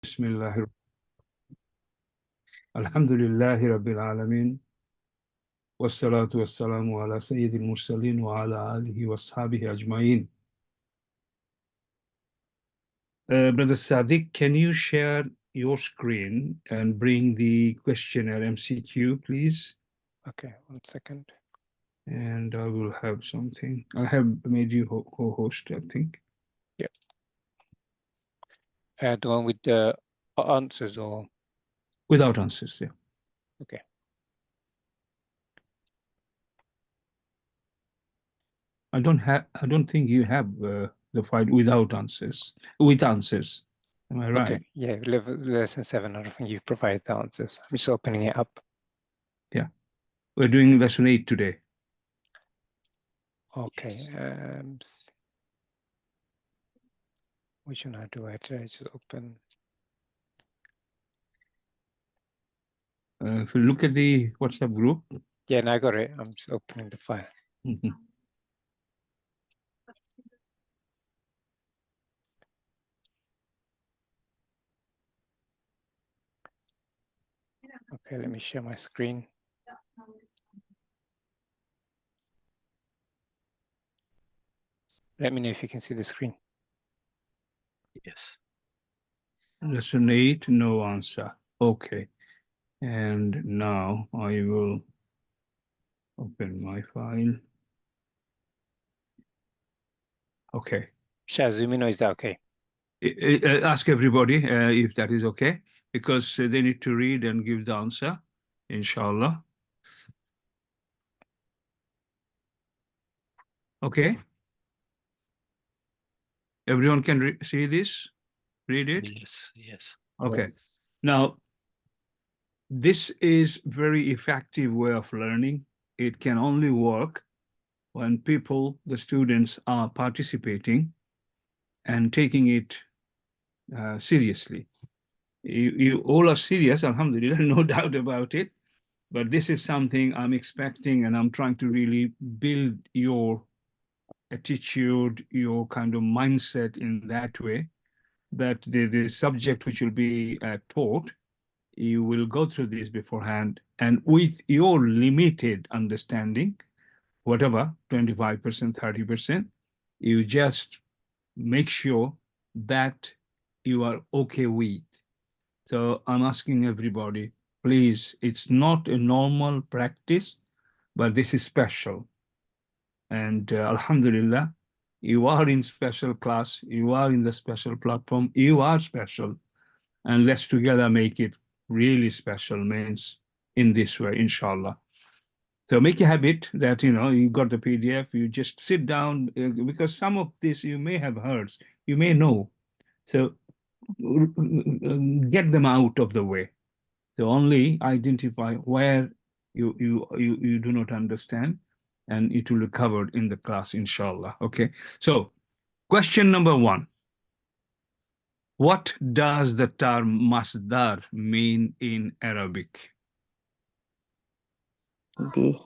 Bismillah. Alhamdulillah Rabbil Alameen. Wassalatu wassalamu ala Sayyidil Mursaleen wa ala alihi wa ashabihi ajma'in. Brother Sadiq, can you share your screen and bring the questionnaire MCQ, please? Okay, 1 second. And I will have something. I have made you co-host, I think. Yep. The one with the answers or? Without answers, yeah. Okay. I don't think you have the file without answers, with answers. Am I right? Okay. Yeah, lesson 7. I don't think you provide the answers. I'm just opening it up. Yeah. We're doing lesson 8 today. Okay. Which one do I just open? If you look at the WhatsApp group. Yeah, no, I got it. I'm just opening the file. Mm-hmm. Okay, let me share my screen. Let me know if you can see the screen. Yes. Lesson 8, no answer. Okay. And now I will open my file. Okay. Shall I zoom in or is that okay? Ask everybody if that is okay, because they need to read and give the answer, inshallah. Okay. Everyone can see this? Read it? Yes, yes. Okay. Yes. Now, this is very effective way of learning. It can only work when people, the students, are participating and taking it seriously. You all are serious, Alhamdulillah, no doubt about it. But this is something I'm expecting, and I'm trying to really build your attitude, your kind of mindset in that way, that the subject which will be taught, you will go through this beforehand, and with your limited understanding, whatever, 25%, 30%, you just make sure that you are okay with. So I'm asking everybody, please, it's not a normal practice, but this is special. And Alhamdulillah, you are in special class, you are in the special platform, you are special. And let's together make it really special, means in this way, inshallah. So make a habit that, you got the PDF, you just sit down, because some of this you may have heard, you may know. So get them out of the way. So only identify where you do not understand, and it will be covered in the class, inshallah. Okay. So question number 1. What does the term Masdar mean in Arabic? The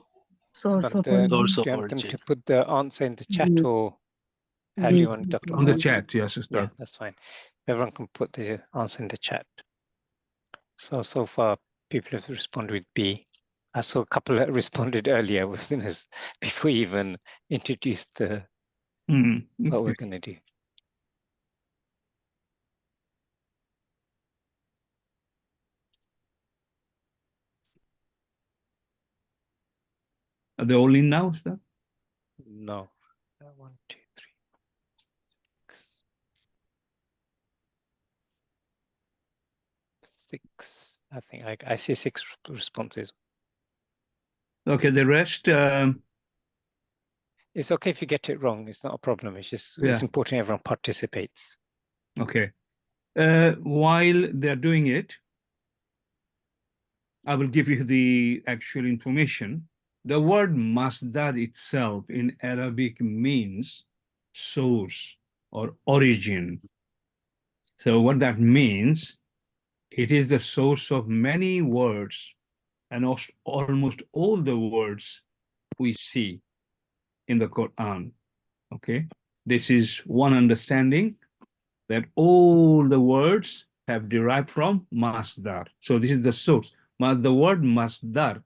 source of Do Source you of want them origin. to put the answer in the chat the, or how do you want Dr. On the Ahmad? chat, yes, Ustad. Yeah, that's fine. Everyone can put the answer in the chat. So far, people have responded with B. I saw a couple that responded earlier, before we even introduced what we're going to do. Are they all in now, Ustad? No. 1, 2, 3, 6. 6. I think I see 6 responses. Okay, the rest. It's okay if you get it wrong. It's not a problem. It's just Yeah. it's important everyone participates. Okay. While they're doing it, I will give you the actual information. The word Masdar itself in Arabic means source or origin. So what that means, it is the source of many words, and almost all the words we see in the Quran. Okay, this is one understanding, that all the words have derived from Masdar. So this is the source. The word Masdar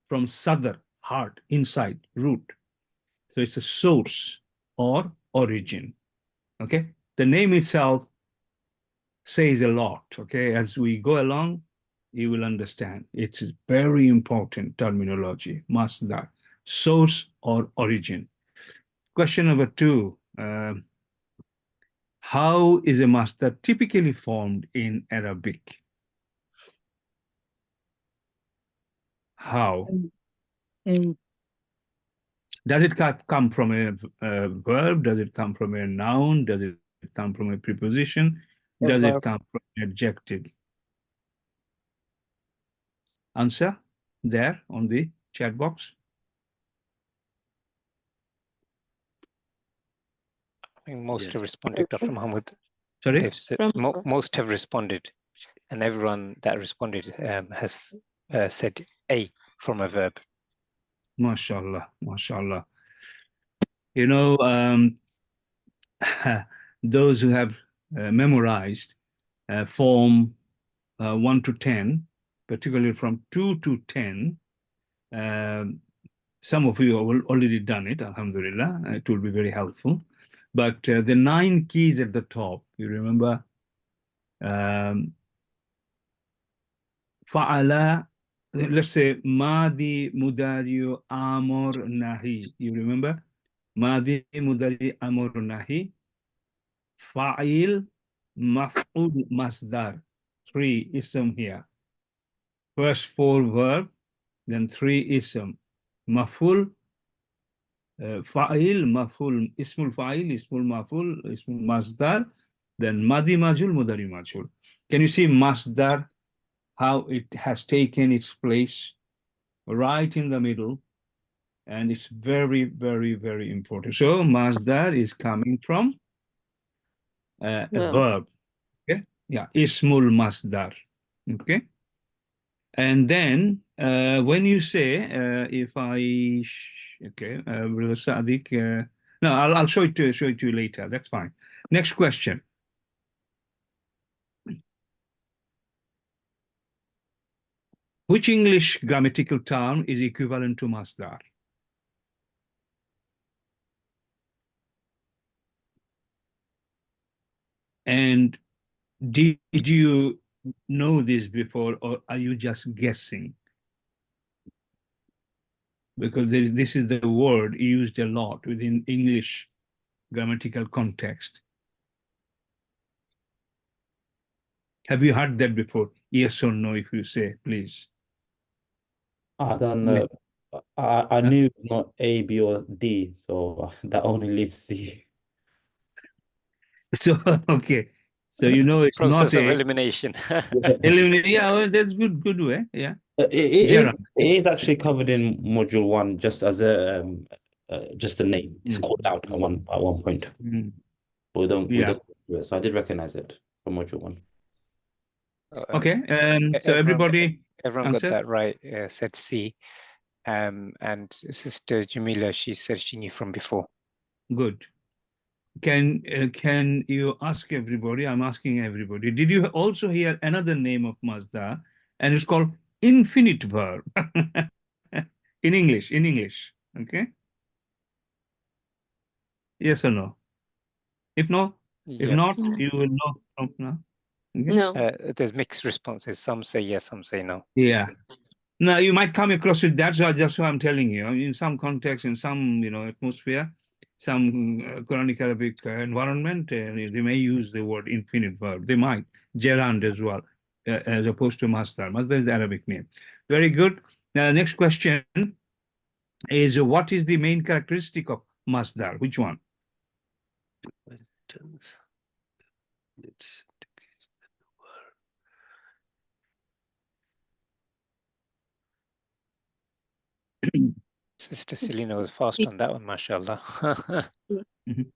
from Sadr, heart, inside, root. So it's a source or origin. Okay. The name itself says a lot. Okay. As we go along, you will understand. It's very important terminology. Masdar, source or origin. Question number 2. How is a masdar typically formed in Arabic? How? And Does it come from a verb? Does it come from a noun? Does it come from a preposition? A Does it verb. come from an adjective? Answer there on the chat box. I think most Yes. have responded, Dr. Mohammed. Sorry? They've said, From- most have responded, and everyone that responded has said A from a verb. MashaAllah, MashaAllah. You know, those who have memorized form 1 to 10, particularly from 2 to 10, some of you have already done it, Alhamdulillah. It will be very helpful. But the 9 keys at the top, you remember, Fa'ala, let's say, Madi, Mudari, Amor, Nahi. You remember? Madi, Mudari, Amor, Nahi. Fa'il, Maf'ul, Masdar. 3 ism here. First 4 verb, then 3 ism. Maf'ul, Fa'il, Maf'ul, Ismul Fa'il, Ismul Maf'ul, Ismul Masdar, then Madi Majul, Mudari Majul. Can you see Masdar, how it has taken its place right in the middle? And it's very, very, very important. So Masdar is coming from a Verb. verb. Okay. Yeah. Ismul Masdar. Okay. And then when you say, if I, okay, Brother Sadiq, no, I'll show it to you later. That's fine. Next question. Which English grammatical term is equivalent to Masdar? And did you know this before, or are you just guessing? Because this is the word used a lot within English grammatical context. Have you heard that before? Yes or no, if you say, please. I don't know. I knew it's not A, B, or D, so that only leaves C. So, okay. So you know it's Process not of a elimination. eliminate. Yeah, well, that's good way. Yeah. It is actually covered in module 1 just as a just a name. It's called out at one point. Mm. We don't Yeah. do it. So I did recognize it from module 1. Okay. So everybody Everyone got answer? that right. Said C. And Sister Jamila, she said she knew from before. Good. Can you ask everybody? I'm asking everybody. Did you also hear another name of Mazda? And it's called infinite verb in English. Okay. Yes or no? If no, if not, Yes. you will know from now. Okay? No. There's mixed responses. Some say yes, some say no. Yeah. Now you might come across with that. So just what I'm telling you. In some context, in some atmosphere, some Quranic Arabic environment, they may use the word infinite verb. They might gerund as well, as opposed to Masdar. Masdar is the Arabic name. Very good. Now, next question is what is the main characteristic of Masdar? Which one? Questions. Let's decrease the word. Sister Selena was fast on that one, mashallah. Mhm.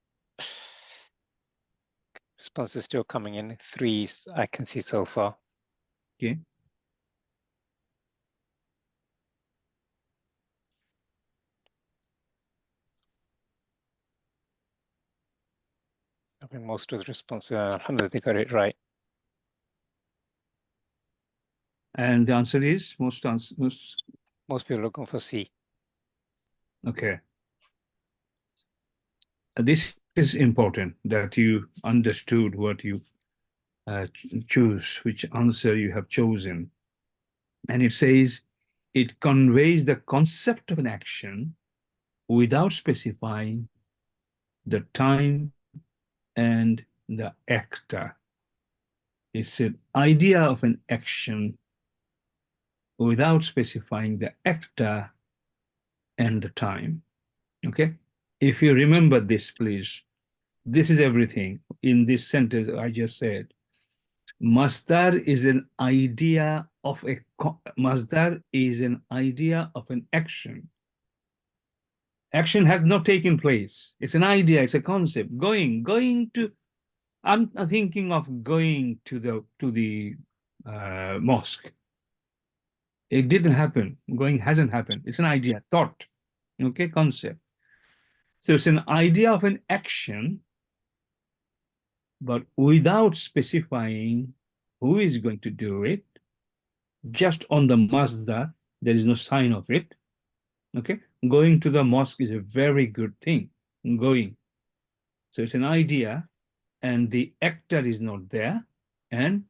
Responses still coming in. 3 I can see so far. Okay. I think most of the responses, alhamdulillah, they got it right. And the answer is most people are looking for C. okay. This is important that you understood what you choose, which answer you have chosen. And it says it conveys the concept of an action without specifying the time and the actor. It's an idea of an action without specifying the actor and the time. Okay? If you remember this, please, this is everything in this sentence I just said. Masdar is an idea of a Masdar is an idea of an action. Action has not taken place. It's an idea, it's a concept. Going to, I'm thinking of going to the mosque. It didn't happen. Going hasn't happened. It's an idea, thought, okay, concept. So it's an idea of an action, but without specifying who is going to do it. Just on the Masdar, there is no sign of it. Okay, going to the mosque is a very good thing. Going. So it's an idea, and the actor is not there, and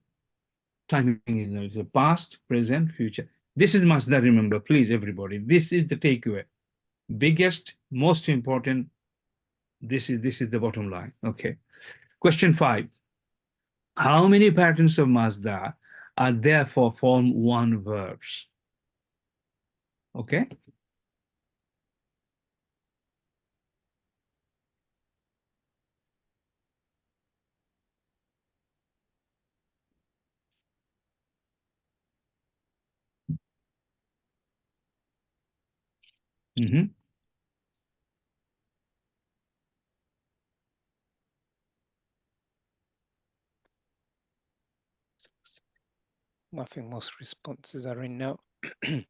timing is not. It's a past, present, future. This is Masdar, remember, please, everybody. This is the takeaway. Biggest, most important. This is the bottom line. Okay. Question 5. How many patterns of Masdar are there for form 1 verbs? Okay. Mm-hmm. I think most responses are in now. Okay.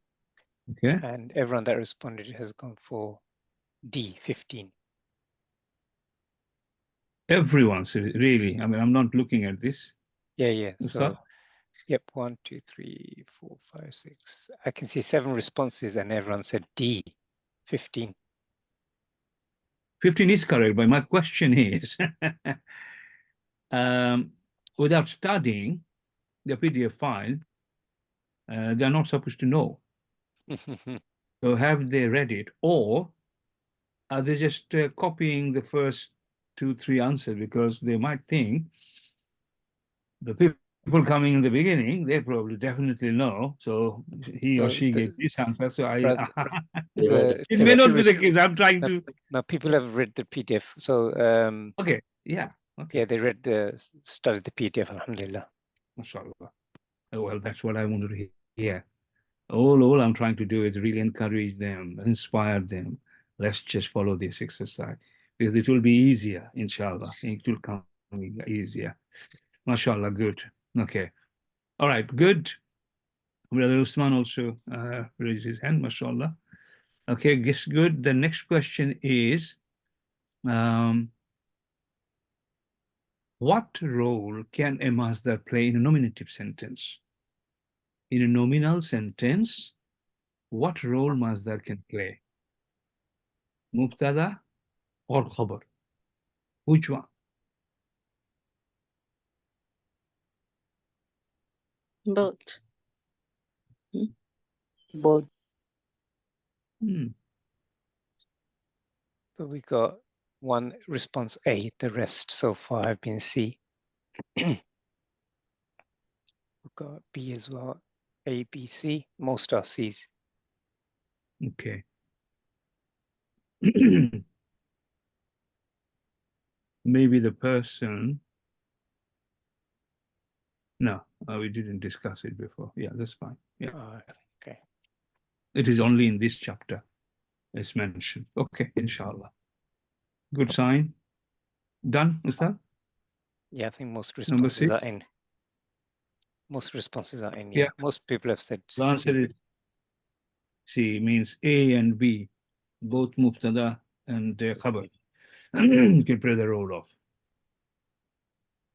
And everyone that responded has gone for D, 15. Everyone's really. I mean, I'm not looking at this. Yeah. What's So, that? yep, 1, 2, 3, 4, 5, 6. I can see 7 responses and everyone said D, 15. 15 is correct, but my question is, without studying the PDF file, they're not supposed to know. So have they read it, or are they just copying the first 2, 3 answers because they might think the people coming in the beginning, they probably definitely know. So he or So she gave this answer. So Brother, it may not be the case. I'm trying to. No, people have read the PDF. So Okay. Yeah. Okay. yeah, they studied the PDF. Alhamdulillah. Mashallah. Oh, well, that's what I wanted to hear. All I'm trying to do is really encourage them, inspire them. Let's just follow this exercise because it will be easier, inshallah. It will come easier. Mashallah, good. Okay. All right, good. Brother Usman also raised his hand, mashallah. Okay, guess good. The next question is, what role can a masdar play in a nominative sentence? In a nominal sentence, what role masdar can play? Mubtada or khabar? Which one? Both. Both. So we got one response A. The rest so far have been C. We've got B as well. A, B, C. Most are C's. Okay. Maybe the person. No, we didn't discuss it before. Yeah, that's fine. Yeah. Okay. It is only in this chapter it's mentioned. Okay, inshallah. Good sign. Done, Ustad? Yeah, I think most Number responses 6. are in. Most responses are in. Yeah. Most people have said The answer is C, means A and B, both mubtada and khabar. You can play the role of.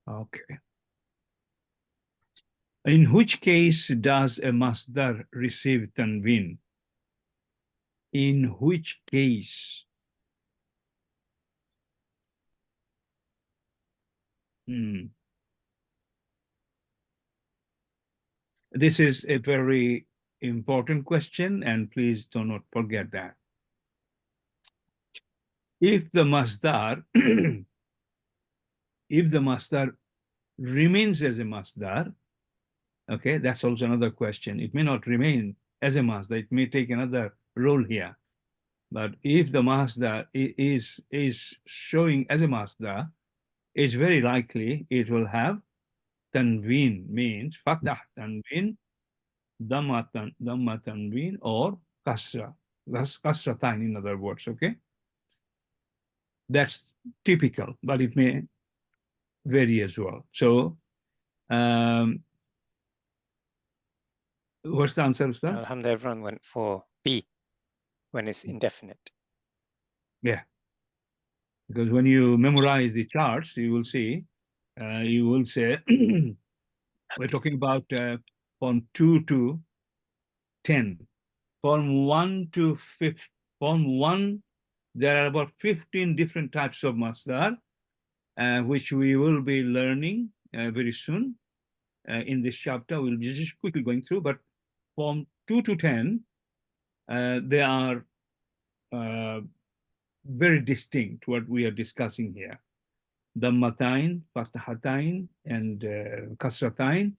Okay. In which case does a masdar receive tanween? In which case? This is a very important question, and please do not forget that. If the masdar, if the masdar remains as a masdar, okay, that's also another question. It may not remain as a masdar. It may take another role here. But if the masdar is showing as a masdar, it's very likely it will have tanween, means fatah tanween, dhamma tanween, or kasra. That's kasra tain, in other words, okay? That's typical, but it may vary as well. So, what's the answer, Ustad? Alhamdulillah, everyone went for B when it's indefinite. Yeah. Because when you memorize the charts, you will see, you will say, we're talking about from 2 to 10. From 1 to 5, from 1, there are about 15 different types of masdar, which we will be learning very soon in this chapter. We'll be just quickly going through, but from 2 to 10, they are very distinct, what we are discussing here. Dhammatain, Fastahatain, and Kasratain.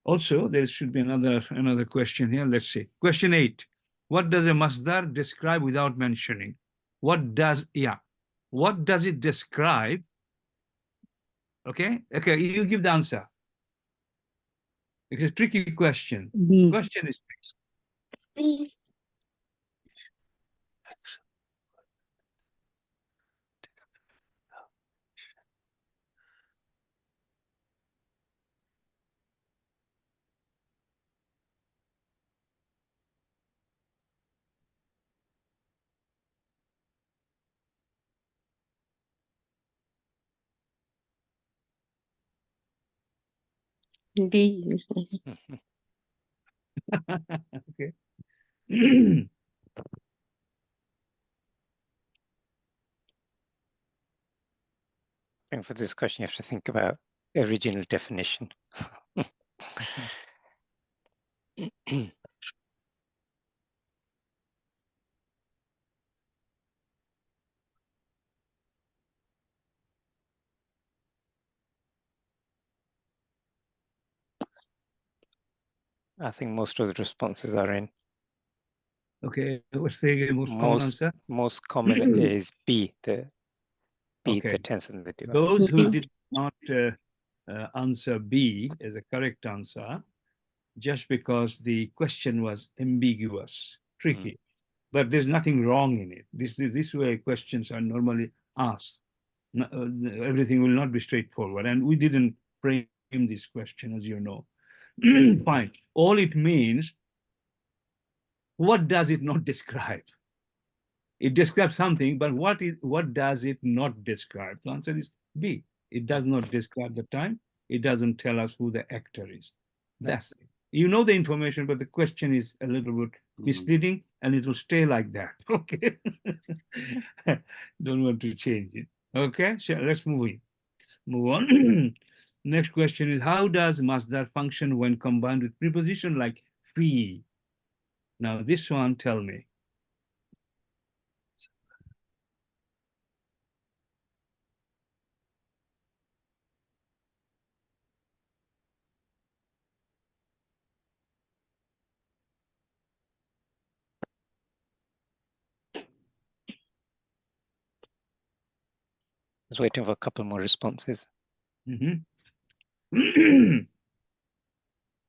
Also, there should be another question here. Let's see. Question 8. What does a masdar describe without mentioning? What does it describe? Okay, you give the answer. It's a tricky question. B. Question is B. B. okay. And for this question, you have to think about original definition. I think most of the responses are in. Okay, what's the most common answer? Most common is B, the Okay. tense and the dual. Those who did not answer B as a correct answer, just because the question was ambiguous, tricky, but there's nothing wrong in it. This way questions are normally asked. Everything will not be straightforward, and we didn't frame this question, as you know. Fine. All it means, what does it not describe? It describes something, but what does it not describe? The answer is B. It does not describe the time. It doesn't tell us who the actor is. That's it. You know the information, but the question is a little bit misleading, and it will stay like that. Okay. Don't want to change it. Okay, so let's move on. Next question is, how does masdar function when combined with preposition like fi? Now this one, tell me. I was waiting for a couple more responses. Mhm.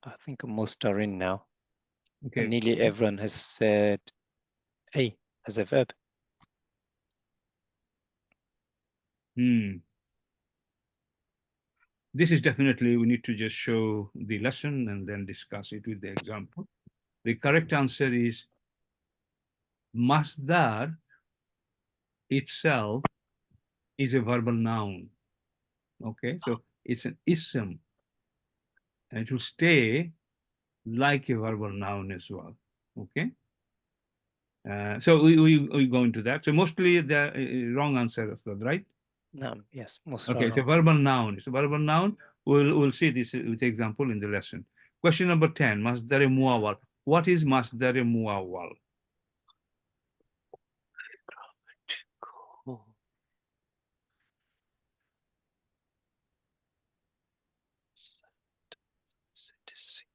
I think most are in now. Okay. And nearly everyone has said A as a verb. This is definitely, we need to just show the lesson and then discuss it with the example. The correct answer is masdar itself is a verbal noun. Okay, so it's an ism. and it will stay like a verbal noun as well. Okay. So we go into that. So mostly the wrong answer, right? No, yes, most Okay, it's a wrong. verbal noun. It's a verbal noun. We'll see this with example in the lesson. Question number 10, Masdar muawwal. What is Masdar muawwal? Cool. Citizen.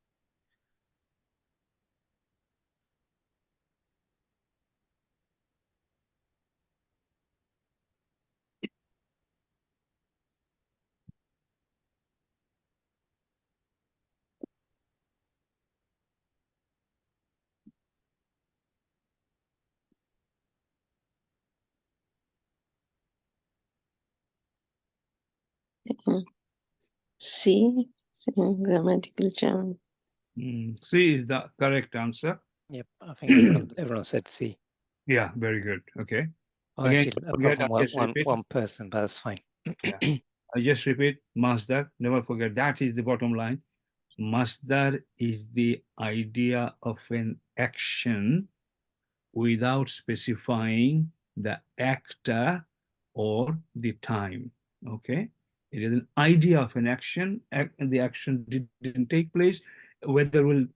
C. Grammatical charm. C is the correct answer. Yep, I think everyone said C. Yeah, very good. Okay. Oh, Again, actually, don't apart forget, from I just repeat. one person, but that's fine. Yeah. I just repeat, Masdar, never forget, that is the bottom line. Masdar is the idea of an action without specifying the actor or the time. Okay. It is an idea of an action, and the action didn't take place. Whether will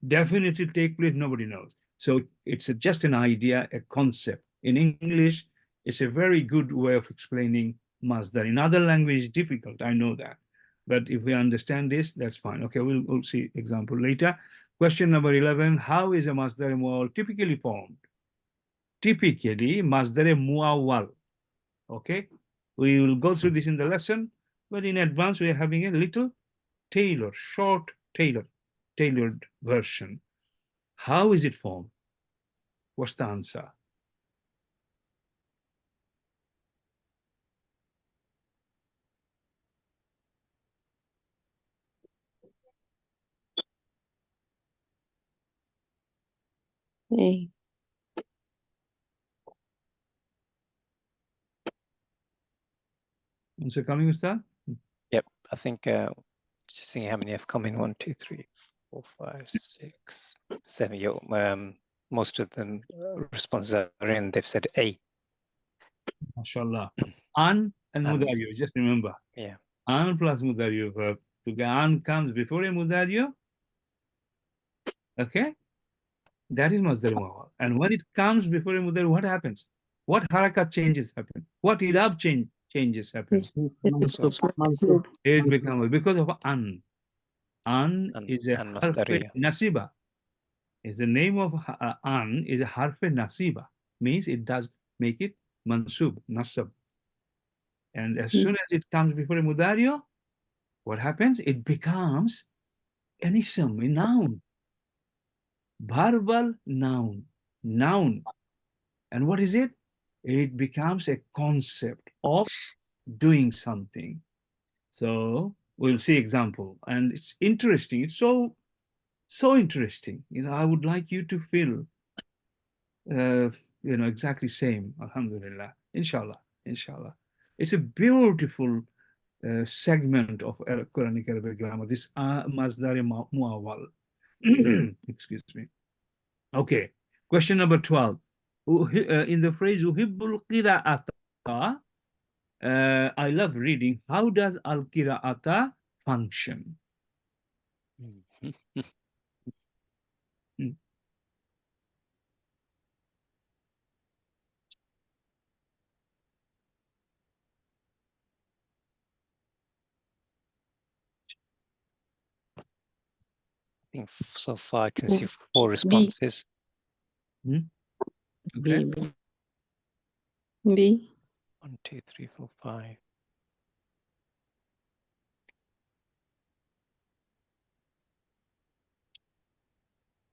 definitely take place, nobody knows. So it's just an idea, a concept. In English, it's a very good way of explaining Masdar. In other languages, difficult, I know that. But if we understand this, that's fine. Okay, we'll see example later. Question number 11, how is a Masdar muawwal typically formed? Typically, Masdar muawwal. Okay, we will go through this in the lesson, but in advance, we are having a little short tailored version. How is it formed? What's the answer? A. Answer coming, Ustad? Yep, I think just seeing how many have come in. 1, 2, 3, 4, 5, 6, 7. Most of them responses are in. They've said A. MashaAllah. An and Mudariyo, just remember. Yeah. An plus Mudariyo verb. An comes before a Mudariyo. Okay? That is Masdar muawwal. And when it comes before a Mudariyo, what happens? What harakat changes happen? What ilab changes happen? It becomes because of an. An is a and harfe Masdariya. nasiba. Is the name of an is a harfe nasiba. Means it does make it mansub, nasab. And as soon as it comes before a mudariyo, what happens? It becomes an ism, a noun. Verbal noun. Noun. And what is it? It becomes a concept of doing something. So we'll see example. And it's interesting. It's so interesting. I would like you to feel exactly same. Alhamdulillah. Inshallah. It's a beautiful segment of Quranic Arabic grammar. This Masdar muawwal. Excuse me. Okay. Question number 12. In the phrase uhibbul qira'ata, I love reading. How does al-qira'ata function? I think so far I can see 4 responses. Okay. B. 1, 2, 3, 4, 5.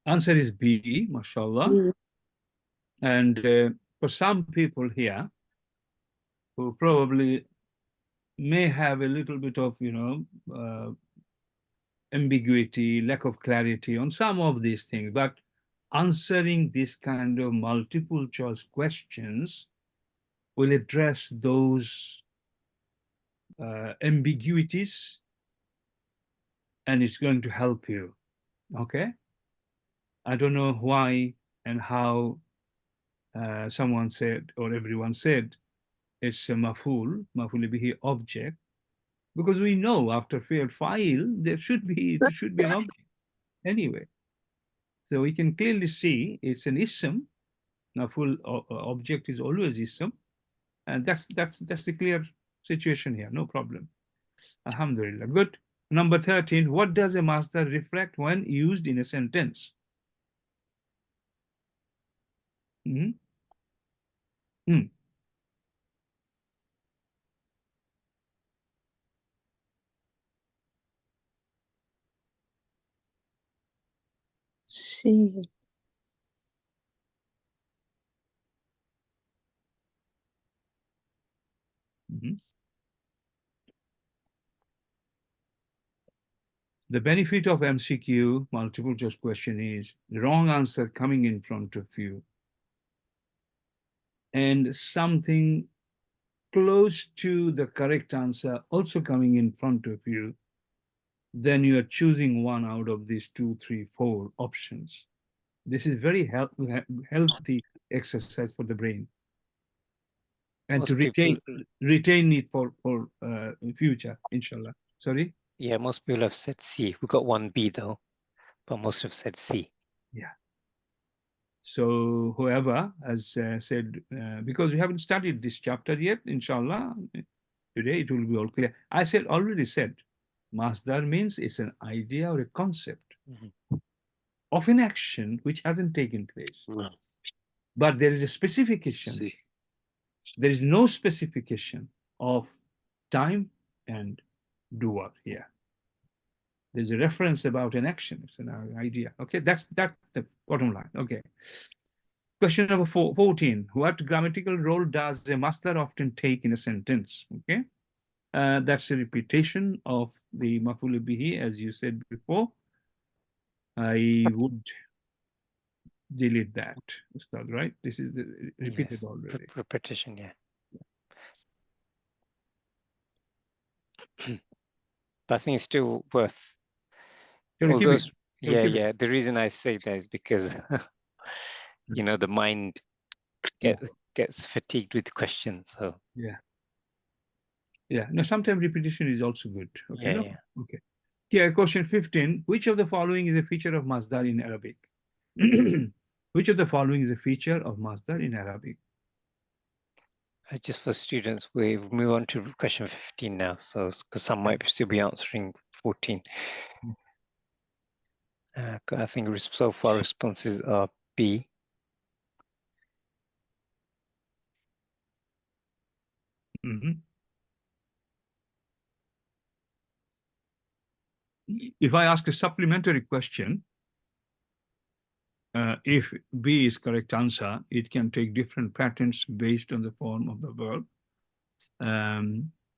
Answer is B, mashallah. And for some people here who probably may have a little bit of, ambiguity, lack of clarity on some of these things, but answering this kind of multiple choice questions will address those ambiguities and it's going to help you. Okay? I don't know why and how someone said, or everyone said, it's a maf'ul bihi object, because we know after fa'il there should be an object anyway. So we can clearly see it's an ism. Maf'ul object is always ism, and that's the clear situation here. No problem. Alhamdulillah. Good. Number 13. What does a masdar reflect when used in a sentence? Hmm? Hmm. See. Mhm. The benefit of MCQ, multiple choice question, is the wrong answer coming in front of you and something close to the correct answer also coming in front of you. Then you are choosing one out of these 2, 3, 4 options. This is very healthy exercise for the brain, and Most to people, retain it for future, inshallah. Sorry. yeah, most people have said C. We got one B though, but most have said C. Yeah. So whoever has said, because we haven't studied this chapter yet, inshallah, today it will be all clear. I already said, Masdar means it's an idea or a concept of an action which hasn't taken place. No. But there is a specification. See. There is no specification of time and doer here. There's a reference about an action. It's an idea. Okay, that's the bottom line. Okay. Question number 14. What grammatical role does a masdar often take in a sentence? Okay. That's a repetition of the maf'ul bihi, as you said before. I would delete that, Ustad, right? This is repeated Yes, already. repetition, yeah. But I think it's still worth. Shall we keep it? Yeah. The reason I say that is because you know the mind gets fatigued with questions. So yeah. No, sometimes repetition is also good. Okay. yeah. Okay. Yeah. Question 15. Which of the following is a feature of masdar in Arabic? Which of the following is a feature of masdar in Arabic? Just for students, we move on to question 15 now. So because some might still be answering 14. I think so far responses are B. If I ask a supplementary question, if B is correct answer, it can take different patterns based on the form of the verb.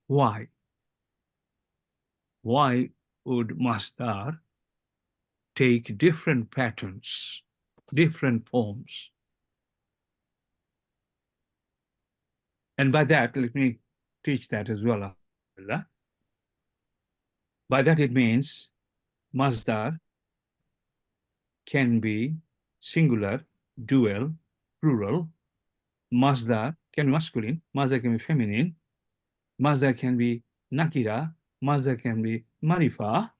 Why? Why would masdar take different patterns, different forms? And by that, let me teach that as well. By that it means masdar can be singular, dual, plural. Masdar can be masculine, masdar can be feminine, masdar can be nakira, masdar can be marifa,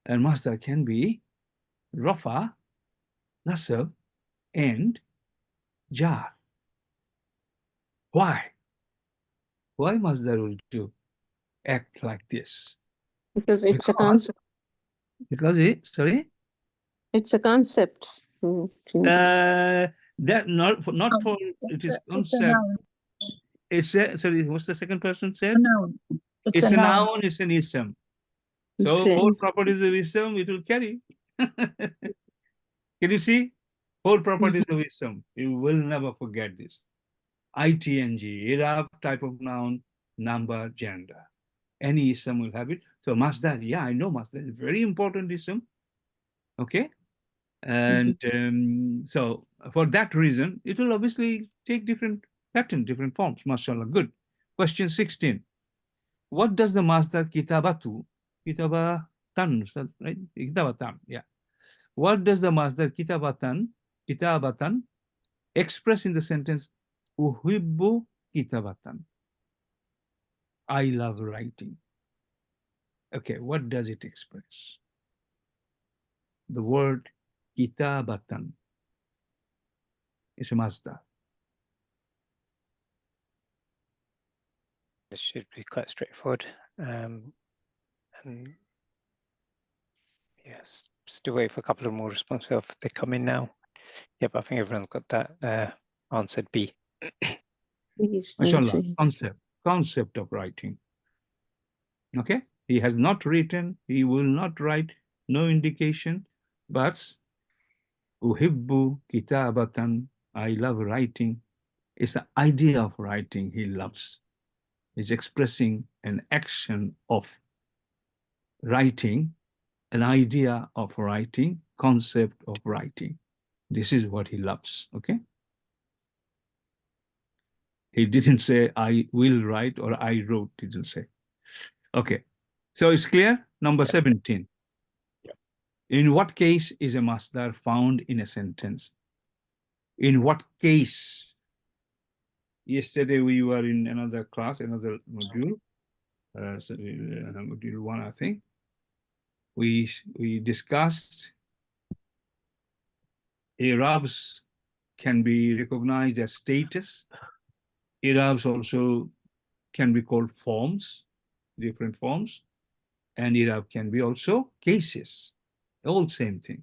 and masdar can be rafa, nasab, and jar. Why? Why masdar will act like this? Because it's a concept. Because It's a concept. that not for it is concept. It's a, sorry, what's the second person said? A noun. It's a noun, it's an ism. So four properties of ism, it will carry. Can you see? Four properties of ism. You will never forget this. ITNG, Arab type of noun, number, gender. Any ism will have it. So masdar, yeah, I know masdar is very important ism. Okay. And so for that reason, it will obviously take different pattern, different forms. Mashallah. Good. Question 16. What does the masdar kitabatu, kitaba Kitabatan, right? Kitabatan, yeah. What does the Masdar kitabatan express in the sentence uhibbu kitabatan? I love writing. Okay, what does it express? The word kitabatan is a Masdar. This should be quite straightforward. And yes, still wait for a couple of more responses if they come in now. Yep, I think everyone's got that answered B. Please Mashallah, answer. concept of writing. Okay, he has not written, he will not write, no indication, but uhibbu kitabatan, I love writing. It's the idea of writing he loves. He's expressing an action of writing, an idea of writing, concept of writing. This is what he loves, okay? He didn't say, I will write or I wrote, he didn't say. Okay, so it's clear? Number 17. Yep. In what case is a masdar found in a sentence? In what case? Yesterday we were in another class, another module, module 1, I think. We discussed Arabs can be recognized as status. Arabs also can be called forms, different forms, and Arab can be also cases, all same thing.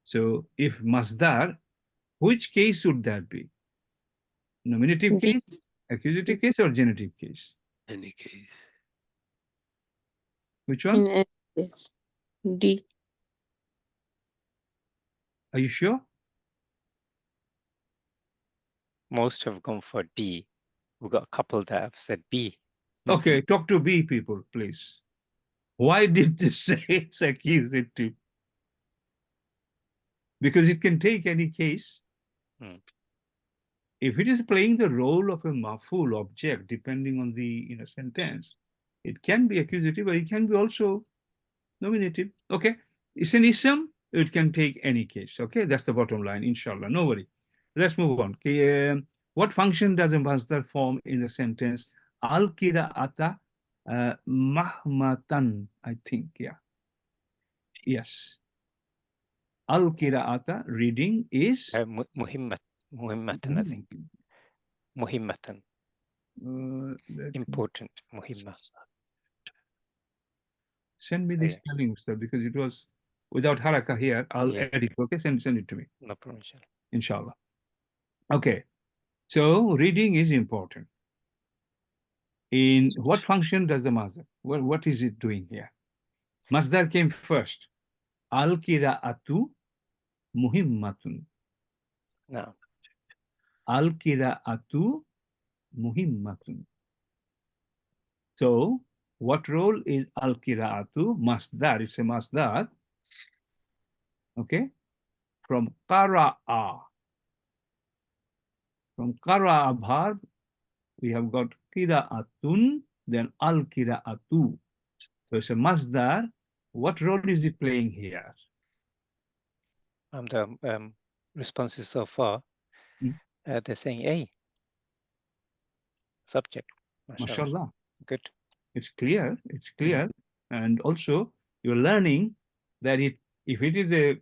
So if masdar, which case should that be? Nominative D. case, accusative case, or genitive case? Any case. Which one? In any case. D. Are you sure? Most have gone for D. We've got a couple that have said B. Okay, talk to B people, please. Why did they say it's accusative? Because it can take any case. If it is playing the role of a maf'ul object, depending on the sentence, it can be accusative, but it can be also nominative. Okay, it's an ism, it can take any case. Okay, that's the bottom line, inshallah. No worry. Let's move on. Okay, what function does a masdar form in the sentence? Al-qira'ata mahmatan, I think, yeah. Yes. Al-qira'ata, reading, is Muhimmatan, I think. Muhimmatan. Important. Muhimma. Send me So, this yeah. spelling, sir, because it was without haraka here. I'll Yeah. add it. Okay, send it to me, No problem, inshallah. inshallah. Okay, so reading is important. In what function does the masdar? What is it doing here? Masdar came first. Al-qira'atu muhimmatun. No. Al-qira'atu muhimmatun. So, what role is al-qira'atu? Masdar, it's a masdar. Okay, from qara'a. From qara'a verb, we have got qira'atun, then al-qira'atu. So it's a masdar. What role is it playing here? The responses so far, they're saying A. Subject. Mashallah. Good. It's clear. It's clear. And also, you're learning that if it is a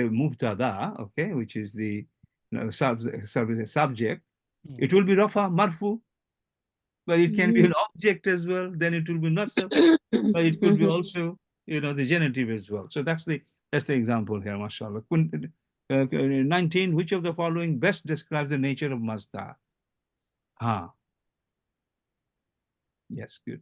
mubtada, okay, which is the subject, it will be rafa marfu, but it can be an object as well. Then it will be nasab, but it could be also the genitive as well. So that's the example here, mashallah. 19. Which of the following best describes the nature of masdar? Yes, good.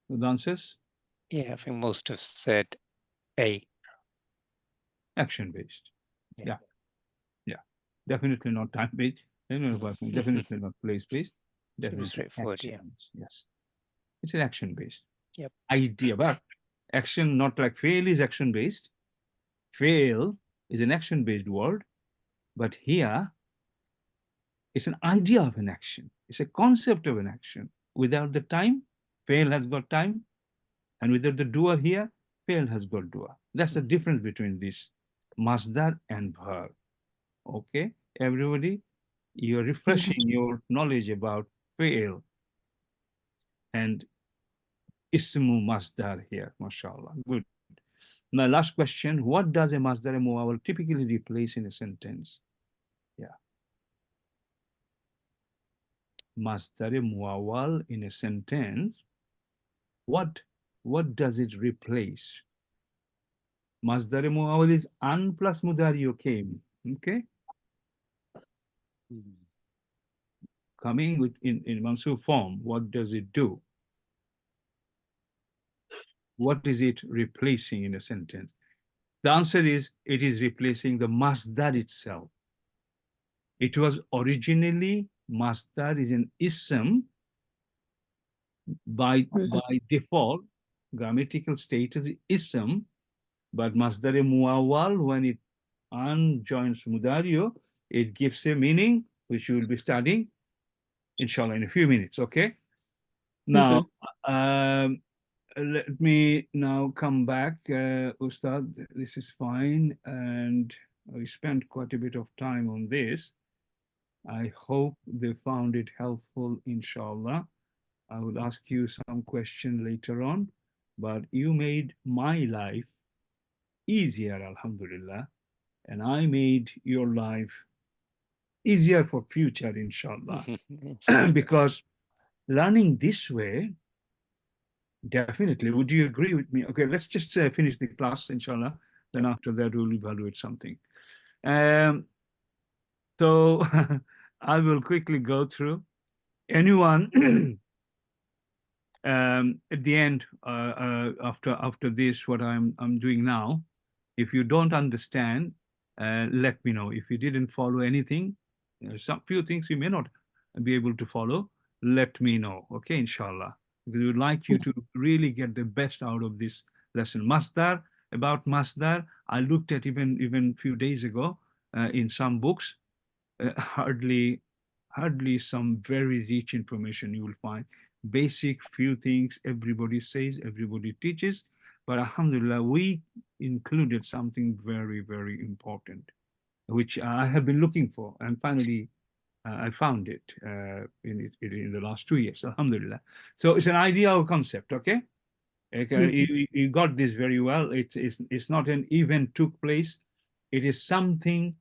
The answers? Yeah, I think most have said A. Action-based. Yeah. Yeah. Definitely not time-based. No, but definitely not place-based. Should be Definitely straightforward, yeah. actions. Yes. It's an action-based. Yep. Idea, but action, not like fail is action-based. Fail is an action-based word, but here it's an idea of an action. It's a concept of an action. Without the time, fail has got time, and without the doer here, fail has got doer. That's the difference between this masdar and verb. Okay, everybody, you're refreshing your knowledge about fail and ismu masdar here, mashallah. Good. Now, last question. What does a masdar muawwal typically replace in a sentence? Yeah. Masdar muawwal in a sentence, what does it replace? Masdar muawwal is an plus mudari came. Okay? Coming with in mansub form, what does it do? What is it replacing in a sentence? The answer is it is replacing the masdar itself. It was originally masdar is an ism by default, grammatical status ism, but masdar muawwal, when it unjoins mudario, it gives a meaning which we will be studying inshallah in a few minutes. Okay, now let me now come back, Ustad. This is fine, and we spent quite a bit of time on this. I hope they found it helpful, inshallah. I will ask you some question later on, but you made my life easier, Alhamdulillah, and I made your life easier for future, inshallah. Because learning this way, definitely, would you agree with me? Okay, let's just finish the class, inshallah. Then after that, we'll evaluate something. So I will quickly go through. Anyone at the end, after this, what I'm doing now, if you don't understand, let me know. If you didn't follow anything, some few things you may not be able to follow, let me know. Okay, inshallah. Because we would like you to really get the best out of this lesson. Masdar, about Masdar, I looked at even few days ago in some books, hardly some very rich information you will find. Basic few things everybody says, everybody teaches, but Alhamdulillah, we included something very, very important, which I have been looking for, and finally I found it in the last 2 years, Alhamdulillah. So it's an idea or concept, okay? You got this very well. It's not an event took place. It is something,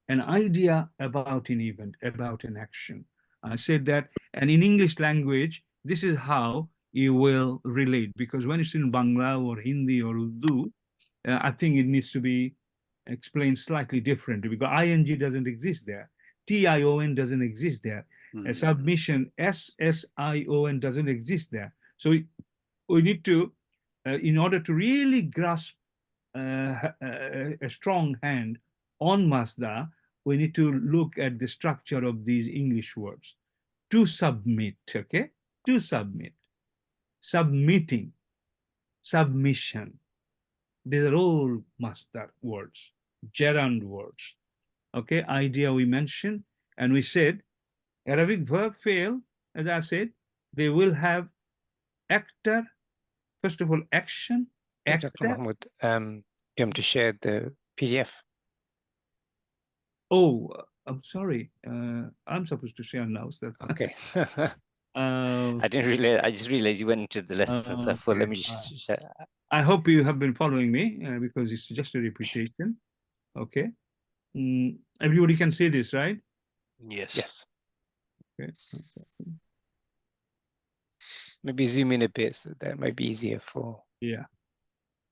an idea about an event, about an action. I said that, and in English language, this is how you will relate, because when it's in Bangla or Hindi or Urdu, I think it needs to be explained slightly differently, because ing doesn't exist there. tion doesn't exist there. A submission, ssion doesn't exist there. So we need to, in order to really grasp a strong hand on Masdar, we need to look at the structure of these English words. To submit, okay? To submit. Submitting. Submission. These are all Masdar words, gerund words. Okay, idea we mentioned, and we said Arabic verb fail, as I said, they will have actor, first of all, action, actor. Dr. Mahmoud, do you want me to share the PDF? Oh, I'm sorry. I'm supposed to share now. So Okay. I I didn't realize, I just realized you went into the lesson, so I thought, let me just share. I hope you have been following me because it's just a repetition. Okay. Everybody can see this, right? Yes. Yes. Okay. Maybe zoom in a bit, so that might be easier for. Yeah.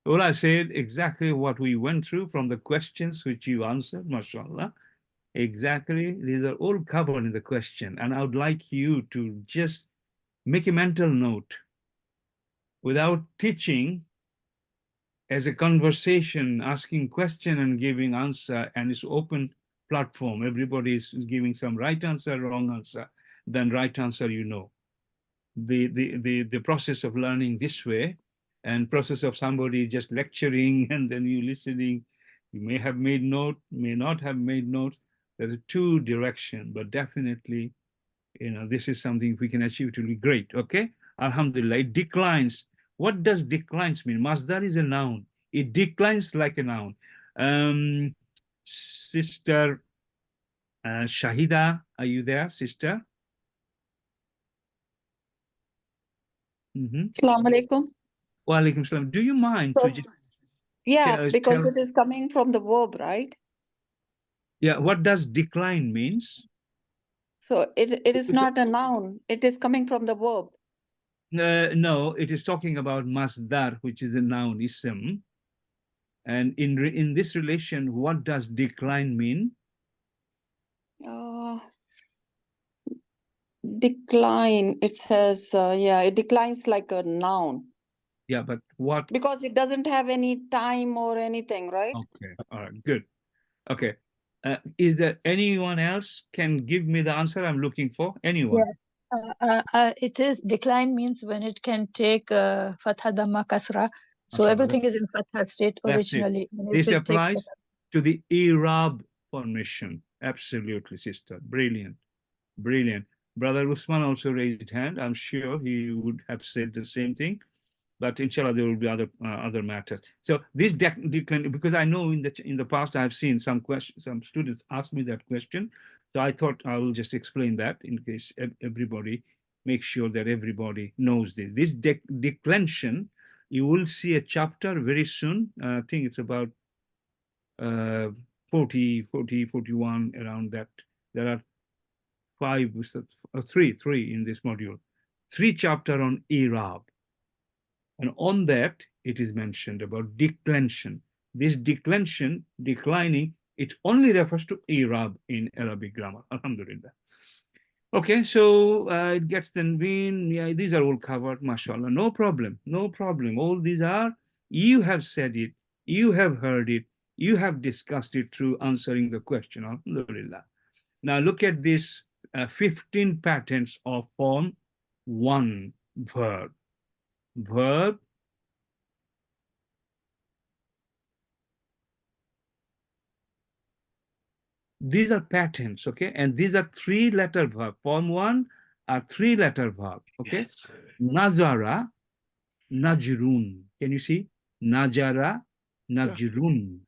Well, I said exactly what we went through from the questions which you answered, mashallah. Exactly. These are all covered in the question. And I would like you to just make a mental note without teaching, as a conversation, asking question and giving answer, and it's open platform. Everybody is giving some right answer, wrong answer. Then right answer, you know. The process of learning this way, and process of somebody just lecturing and then you listening, you may have made note, may not have made notes. There are two directions, but definitely, you know, this is something if we can achieve, it will be great. Okay, Alhamdulillah. It declines. What does declines mean? Masdar is a noun. It declines like a noun. Sister Shahida, are you there, sister? Assalamu alaikum. Wa alaikum salam. Do you mind to just Yeah, because tell, it is coming from the verb, right? yeah, what does decline means? So it is not a noun. It is coming from the verb. No, it is talking about masdar, which is a noun, ism. And in this relation, what does decline mean? Decline, it says, yeah, it declines like a noun. Yeah, but what? Because it doesn't have any time or anything, right? Okay, all right, good. Okay. Is there anyone else can give me the answer I'm looking for? Anyone? Yes. It is decline means when it can take fatha dhamma kasra. So Okay, everything is in fatha state that's it. originally. And if This it takes applies fatha- to the Arab formation. Absolutely, sister. Brilliant. Brilliant. Brother Usman also raised his hand. I'm sure he would have said the same thing. But inshallah, there will be other matters. So this decline, because I know in the past I have seen some students ask me that question. So I thought I will just explain that in case everybody, make sure that everybody knows this. This declension, you will see a chapter very soon. I think it's about 40, 41, around that. There are three in this module. 3 chapters on Arab. And on that, it is mentioned about declension. This declension, declining, it only refers to Arab in Arabic grammar. Alhamdulillah. Okay, so it gets then been, yeah, these are all covered, mashallah. No problem, no problem. All these are, you have said it, you have heard it, you have discussed it through answering the question. Alhamdulillah. Now look at this 15 patterns of form 1 verb. Verb, these are patterns, okay? And these are 3-letter verb. Form 1 are 3-letter verb, okay? Yes. Nazara, najrun. Can you see? Najara, najrun.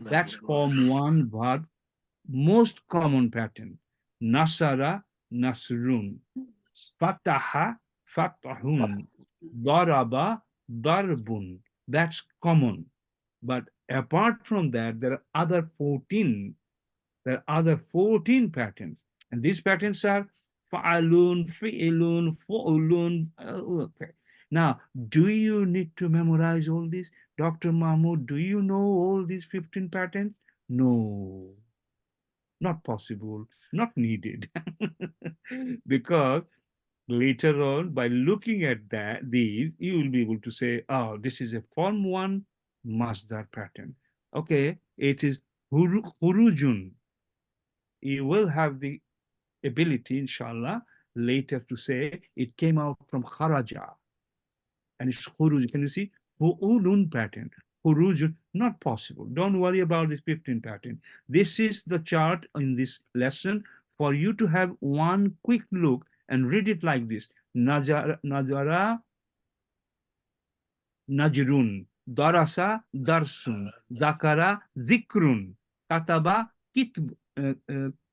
That's form 1 verb, most common pattern. Nasara, nasrun. Fataha, fatahun. Daraba, darbun. That's common. But apart from that, there are other 14 patterns. And these patterns are fa'alun, fi'ilun, fu'ulun. Okay. Now, do you need to memorize all this? Dr. Mahmoud, do you know all these 15 patterns? No, not possible, not needed. Because later on, by looking at these, you will be able to say, oh, this is a form 1 masdar pattern. Okay, it is hurujun. You will have the ability, inshallah, later to say it came out from kharaja. And it's khuruj. Can you see? Fu'ulun pattern. Khuruj, not possible. Don't worry about this 15 pattern. This is the chart in this lesson for you to have one quick look and read it like this. Najara, najrun. Darasa, darsun. Zakara, zikrun. Kataba,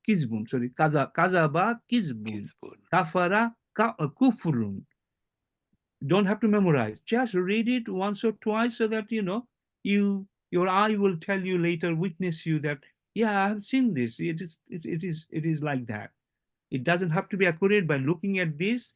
kizbun. Sorry, kazaba, kizbun. Kafara, kufrun. Don't have to memorize. Just read it once or twice so that you know your eye will tell you later, witness you that yeah, I have seen this. It is like that. It doesn't have to be accurate. By looking at this,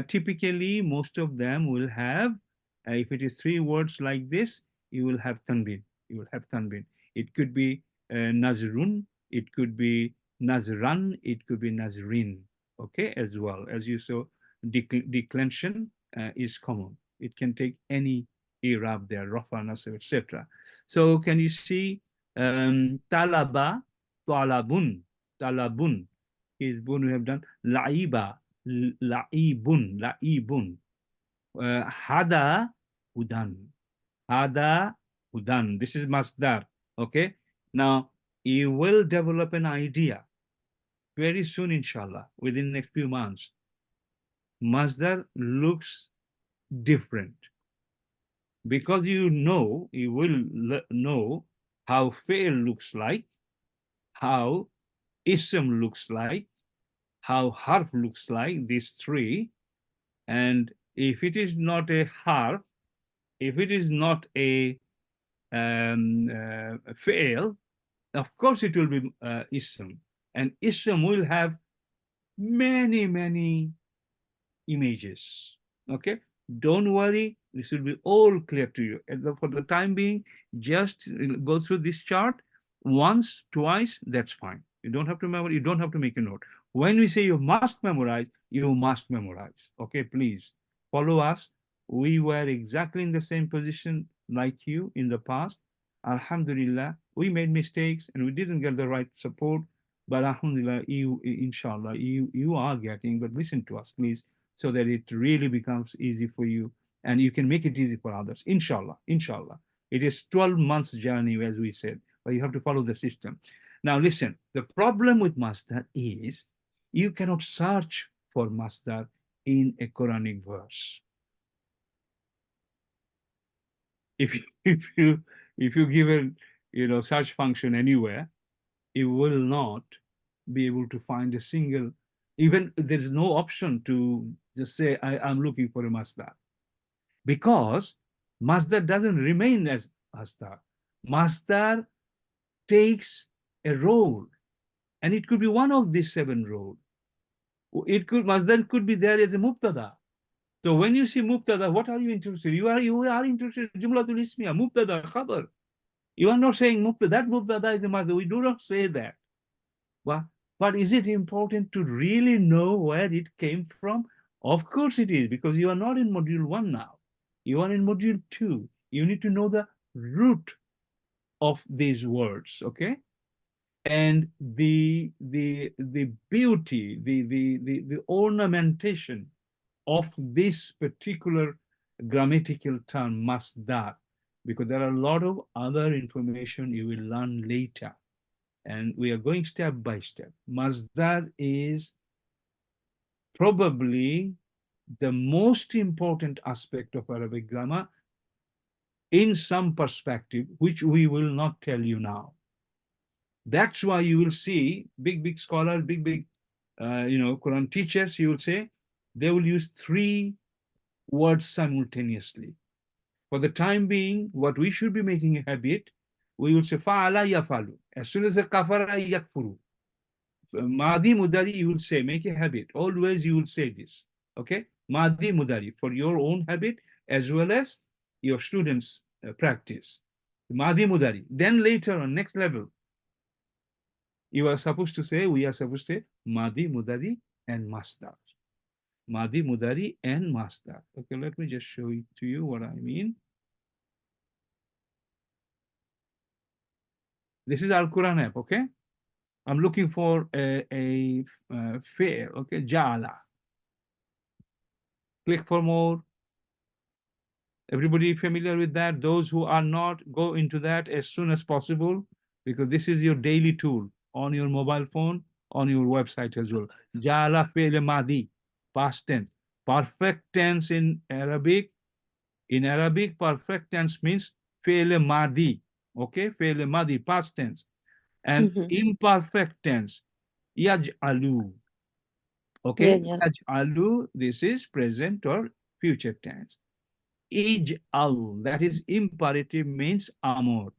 typically most of them will have, if it is 3 words like this, you will have tanbin. You will have tanbin. It could be nazrun. It could be nazran. It could be nazrin. Okay, as well as you saw, declension is common. It can take any Arab there, Rafa, Nasr, etc. So can you see talaba, talabun, talabun is bun we have done. Laiba, laibun, laibun. Hada hudan, hada hudan. This is masdar. Okay. Now you will develop an idea very soon, inshallah, within the next few months. Masdar looks different because you will know how fail looks like, how ism looks like, how harf looks like, these three. And if it is not a harf, if it is not a fail, of course it will be ism. And ism will have many images. Okay, don't worry, this will be all clear to you. And for the time being, just go through this chart once, twice, that's fine. You don't have to remember, you don't have to make a note. When we say you must memorize, you must memorize. Okay, please follow us. We were exactly in the same position like you in the past. Alhamdulillah, we made mistakes and we didn't get the right support, but Alhamdulillah, inshallah, you are getting, but listen to us, please, so that it really becomes easy for you and you can make it easy for others. Inshallah, inshallah. It is 12 months journey, as we said, but you have to follow the system. Now listen, the problem with Masdar is you cannot search for Masdar in a Quranic verse. If you give a search function anywhere, it will not be able to find a single, even there's no option to just say I'm looking for a Masdar, because Masdar doesn't remain as Masdar. Masdar takes a role, and it could be one of these 7 roles. Masdar could be there as a mubtada. So when you see mubtada, what are you interested in? You are interested in Jumlatul Ismiya, mubtada, khabar. You are not saying mubtada, that mubtada is a Masdar. We do not say that. But is it important to really know where it came from? Of course it is, because you are not in module 1 now. You are in module 2. You need to know the root of these words, okay? And the beauty, the ornamentation of this particular grammatical term, masdar, because there are a lot of other information you will learn later. And we are going step by step. Masdar is probably the most important aspect of Arabic grammar in some perspective, which we will not tell you now. That's why you will see big scholars, big Quran teachers, you will say, they will use 3 words simultaneously. For the time being, what we should be making a habit, we will say fa'ala yafalu. As soon as a kafara yakfuru. Madi mudari, you will say, make a habit. Always you will say this. Okay? Madi mudari, for your own habit as well as your students' practice. Madi mudari. Then later on, next level, you are supposed to say, we are supposed to say Madi mudari and masdar. Madi mudari and masdar. Okay, let me just show it to you what I mean. This is Al-Qur'an app, okay? I'm looking for a fair, okay? Ja'ala. Click for more. Everybody familiar with that? Those who are not, go into that as soon as possible, because this is your daily tool on your mobile phone, on your website as well. Ja'ala fi'l madi, past tense. Perfect tense in Arabic. In Arabic, perfect tense means fi'l madi. Okay, fi'l madi, past tense. And imperfect tense, yaj'alu. Okay, yaj'alu, this is present or future tense. Ij'al, that is imperative, means amor.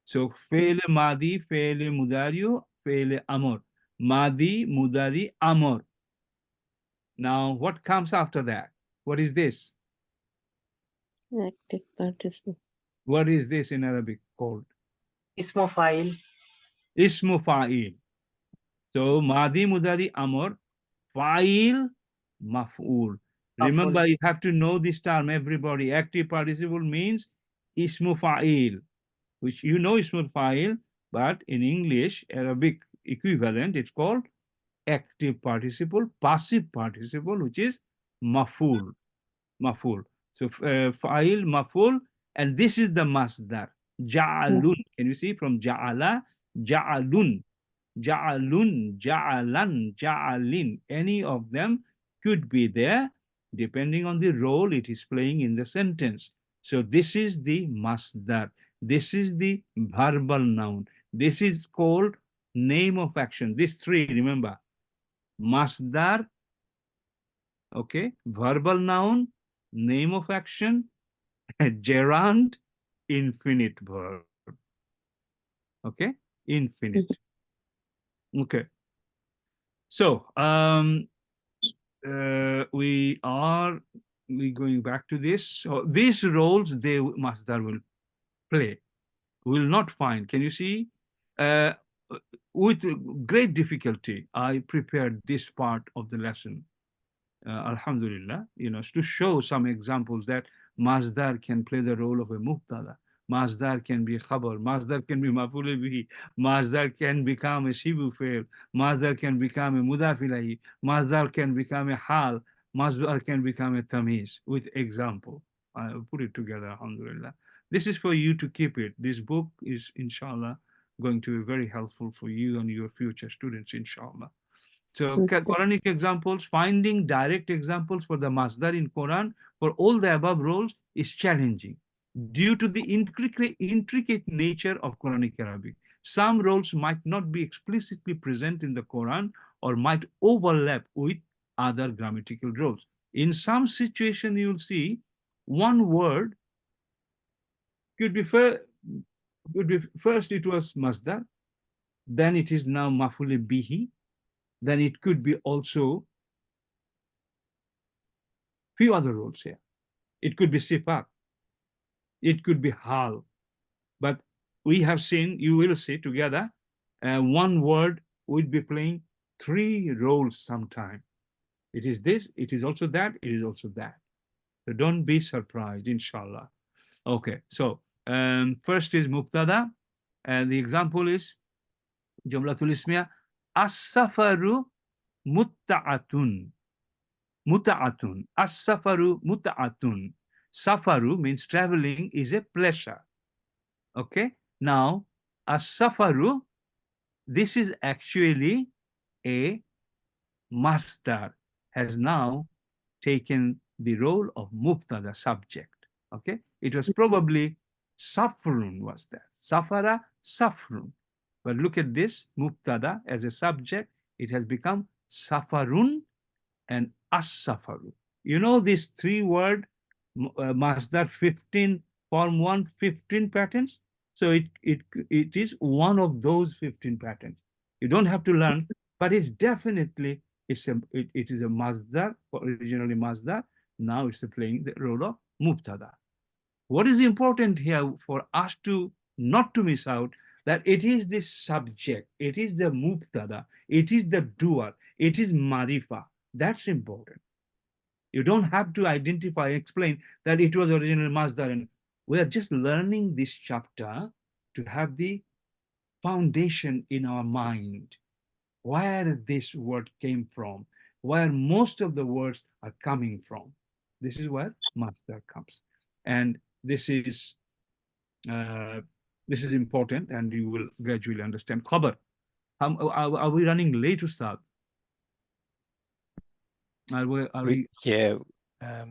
So fi'l madi, fi'l mudari, fi'l amor. Madi, mudari, amor. Now, what comes after that? What is this? Active participle. What is this in Arabic called? Ismu fa'il. Ismu fa'il. So, Madi Mudari Amr, fa'il maf'ul. Remember, you have to know this term, everybody. Active participle means Ismu fa'il, which you know Ismu fa'il, but in English, Arabic, equivalent, it's called active participle, passive participle, which is maful. Maful. So fa'il, maful, and this is the masdar. Ja'alun. Can you see from ja'ala, ja'alun, ja'alun, ja'alan, ja'alin. Any of them could be there depending on the role it is playing in the sentence. So this is the masdar. This is the verbal noun. This is called name of action. These three, remember, masdar, okay, verbal noun, name of action, gerund, infinite verb. Okay, infinite. Okay. So we going back to this. So these roles they masdar will play. Will not find. Can you see? With great difficulty, I prepared this part of the lesson. Alhamdulillah, to show some examples that masdar can play the role of a mubtada. Masdar can be khabar, masdar can be maf'ul bihi, masdar can become a shibu fail, masdar can become a mudaf ilayhi, masdar can become a hal, masdar can become a tamiz. With example, I put it together, alhamdulillah. This is for you to keep it. This book is, inshallah, going to be very helpful for you and your future students, inshallah. So Quranic examples, finding direct examples for the masdar in Quran for all the above roles is challenging due to the intricate nature of Quranic Arabic. Some roles might not be explicitly present in the Quran or might overlap with other grammatical roles. In some situation, you will see one word could be first it was masdar, then it is now maf'ul bihi, then it could be also few other roles here. It could be sifat, it could be hal, but we have seen, you will see together, one word would be playing three roles sometime. It is this, it is also that, it is also that. So don't be surprised, inshallah. Okay, so first is mubtada, and the example is Jumlatul Ismiya, as-safaru mutta'atun. Muta'atun. As-safaru muta'atun. Safaru means traveling is a pleasure. Okay. Now, as-safaru, this is actually a masdar, has now taken the role of mubtada, subject. Okay. It was probably safrun was there. Safara, safrun. But look at this, mubtada as a subject, it has become safarun and as-safaru. You know these three word masdar 15 form 15 patterns. So it is one of those 15 patterns. You don't have to learn, but it's definitely it is a masdar, originally masdar. Now it's playing the role of mubtada. What is important here for us to not to miss out, that it is this subject, it is the mubtada, it is the doer, it is marifa. That's important. You don't have to identify, explain that it was original masdar, and we are just learning this chapter to have the foundation in our mind, where this word came from, where most of the words are coming from. This is where masdar comes, and this is important, and you will gradually understand. Khabar. Are we running late to start? Yeah,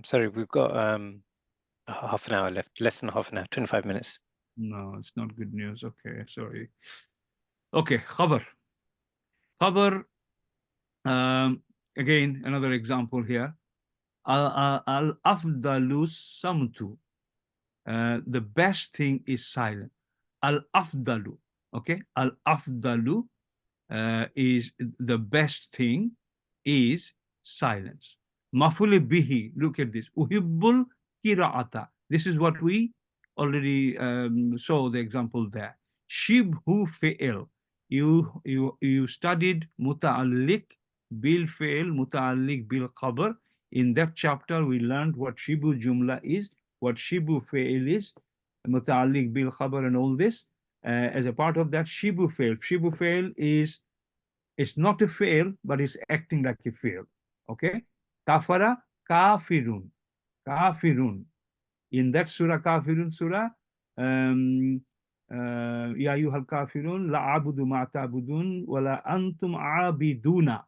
sorry, we've got half an hour left, less than half an hour, 25 minutes. No, it's not good news. Okay, sorry. Okay, khabar. Khabar, again, another example here. Al-afdalu samtu. The best thing is silent. Al-afdalu, okay? Al-afdalu is the best thing is silence. Maf'ul bihi, look at this. Uhibbul qira'ata. This is what we already saw the example there. Shibhu fi'il. You studied muta'alliq bil fi'il, muta'alliq bil khabar. In that chapter, we learned what shibu jumla is, what shibu fi'il is, muta'alliq bil khabar, and all this. As a part of that, shibu fi'il. Shibu fi'il is It's not a fail, but it's acting like a fail. Okay? Kafara, kafirun. Kafirun. In that surah, Kafirun surah, Ya ayyuhal kafirun, la abudu ma ta'budun, wa la antum abiduna.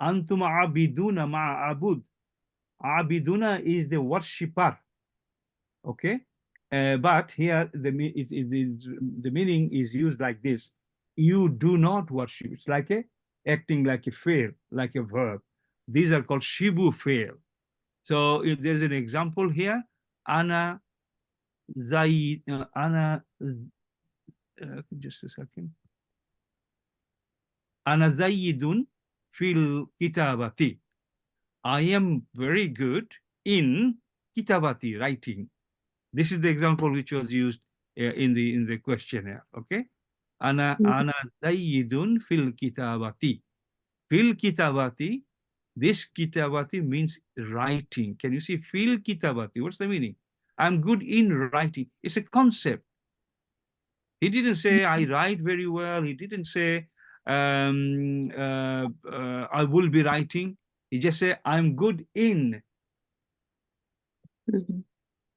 Antum abiduna ma abud. Abiduna is the worshipper. Okay? But here the meaning is used like this. You do not worship. It's like acting like a fail, like a verb. These are called shibu fail. So if there's an example here, ana zaid, ana, just a second. Ana zaidun fil kitabati. I am very good in kitabati, writing. This is the example which was used in the questionnaire. Okay, ana zaidun fil kitabati. Fil kitabati. This kitabati means writing. Can you see fil kitabati? What's the meaning? I'm good in writing. It's a concept. He didn't say I write very well. He didn't say I will be writing. He just said I'm good in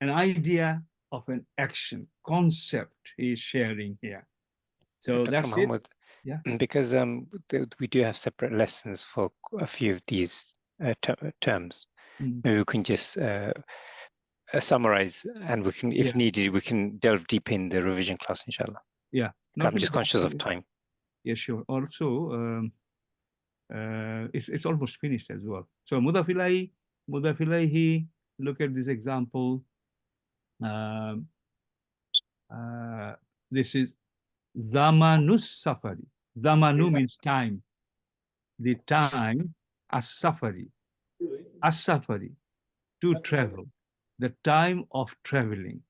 an idea of an action concept he is sharing here. So Dr. that's Muhammad, it. Yeah. Because we do have separate lessons for a few of these terms. Maybe we can just summarize, and we can, if needed, we can delve deep in the revision class, inshallah. Yeah. I'm just conscious of time. Yeah, sure. Also, it's almost finished as well. So mudafilahi, look at this example. This is zamanus safari. Zamanu means time. The time, as-safari. As-safari, to travel. The time of traveling.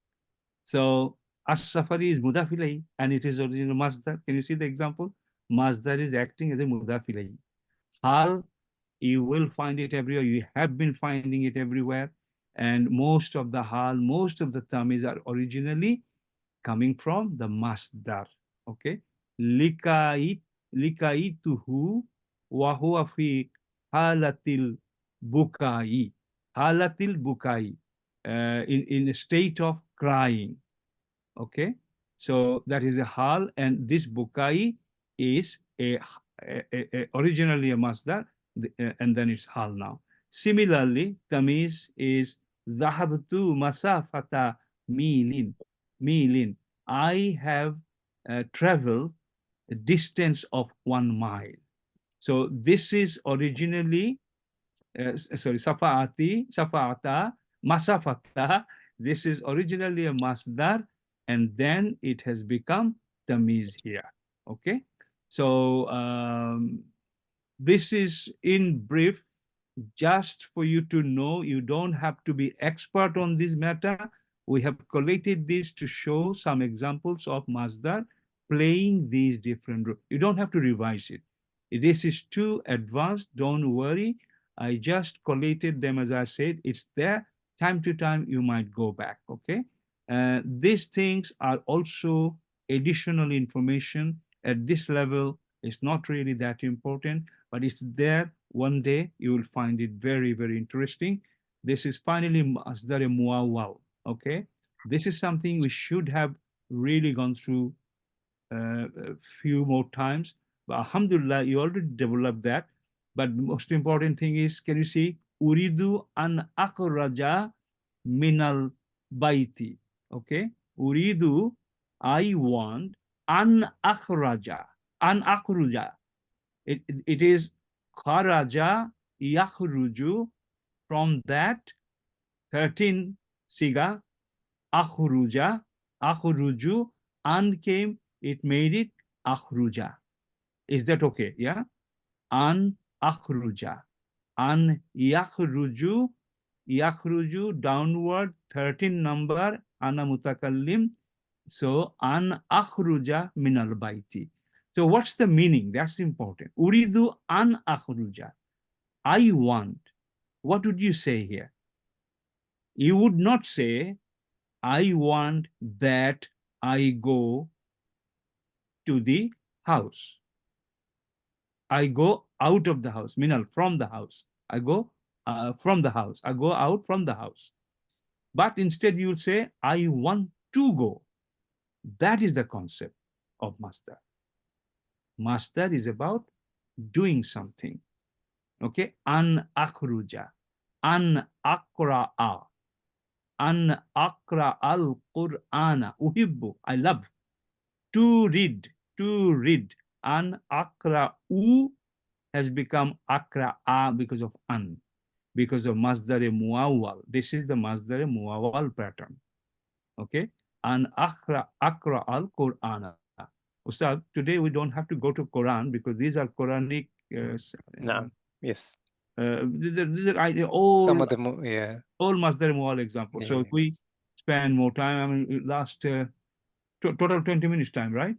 So as-safari is mudafilai, and it is original Masdar. Can you see the example? Masdar is acting as a mudafilai. Hal, you will find it everywhere. You have been finding it everywhere. And most of the hal, most of the tamis are originally coming from the Masdar. Okay? Likaituhu wa huwa fi halatil bukai. Halatil bukai. In a state of crying. Okay? So that is a hal, and this bukai is originally a Masdar, and then it's hal now. Similarly, tamiz is dhahabtu masafata milin. Milin. I have traveled a distance of 1 mile. So this is originally, safa'ata, masafata. This is originally a Masdar, and then it has become tamiz here. Okay? So this is in brief, just for you to know. You don't have to be expert on this matter. We have collated this to show some examples of Masdar playing these different roles. You don't have to revise it. This is too advanced. Don't worry. I just collated them, as I said. It's there. Time to time, you might go back. Okay? These things are also additional information at this level. It's not really that important, but it's there. One day you will find it very, very interesting. This is finally Masdar Muawwal. Okay, this is something we should have really gone through a few more times. But Alhamdulillah, you already developed that. But the most important thing is, can you see? Uridu an akhraja minal baiti. Okay, Uridu, I want an akhraja. An akhruja. It is kharaja yakhruju. From that 13 siga, akhruja, akhruju, an came, it made it akhruja. Is that okay? Yeah? An akhruja. An yakhruju, yakhruju, downward, 13 number, ana mutakallim. So, an akhruja minal baiti. So, what's the meaning? That's important. Uridu an akhruja. I want. What would you say here? You would not say, I want that I go to the house. I go out of the house. Minal, from the house. I go from the house. I go out from the house. But instead you will say, I want to go. That is the concept of Masdar. Masdar is about doing something. Okay? An akhruja. An akra'a. An akra al-Qur'ana. Uhibbu. I love. To read. To read. An akra'u has become akra'a because of an. Because of Masdar muawwal. This is the Masdar muawwal pattern. Okay? An akra al-Qur'ana. Ustad, today we don't have to go to Quran because these are Quranic. No. Yes. These are all, Some of them, yeah. all Masdar muawwal examples. So if we spend more time, I mean, last total 20 minutes time, right?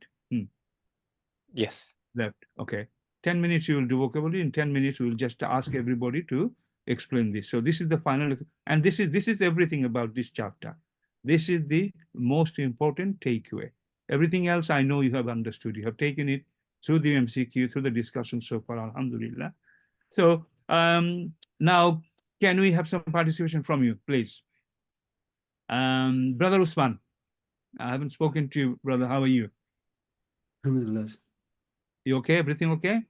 Yes. Left. Okay. 10 minutes you will do vocabulary. In 10 minutes we will just ask everybody to explain this. So this is the final, and this is everything about this chapter. This is the most important takeaway. Everything else I know you have understood. You have taken it through the MCQ, through the discussion so far, Alhamdulillah. So now, can we have some participation from you, please? Brother Usman, I haven't spoken to you, brother. How are you? Alhamdulillah. You okay? Everything okay?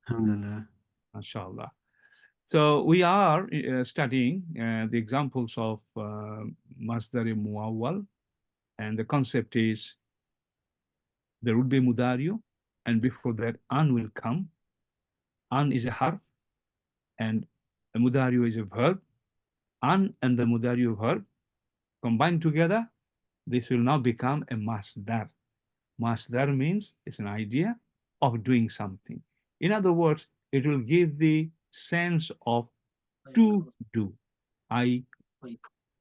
Alhamdulillah. MashaAllah. So we are studying the examples of Masdar Muawwal, and the concept is there would be Mudariyo, and before that an will come. An is a harf, and a Mudariyo is a verb. An and the Mudariyo verb combined together, this will now become a Masdar. Masdar means it's an idea of doing something. In other words, it will give the sense of to do. I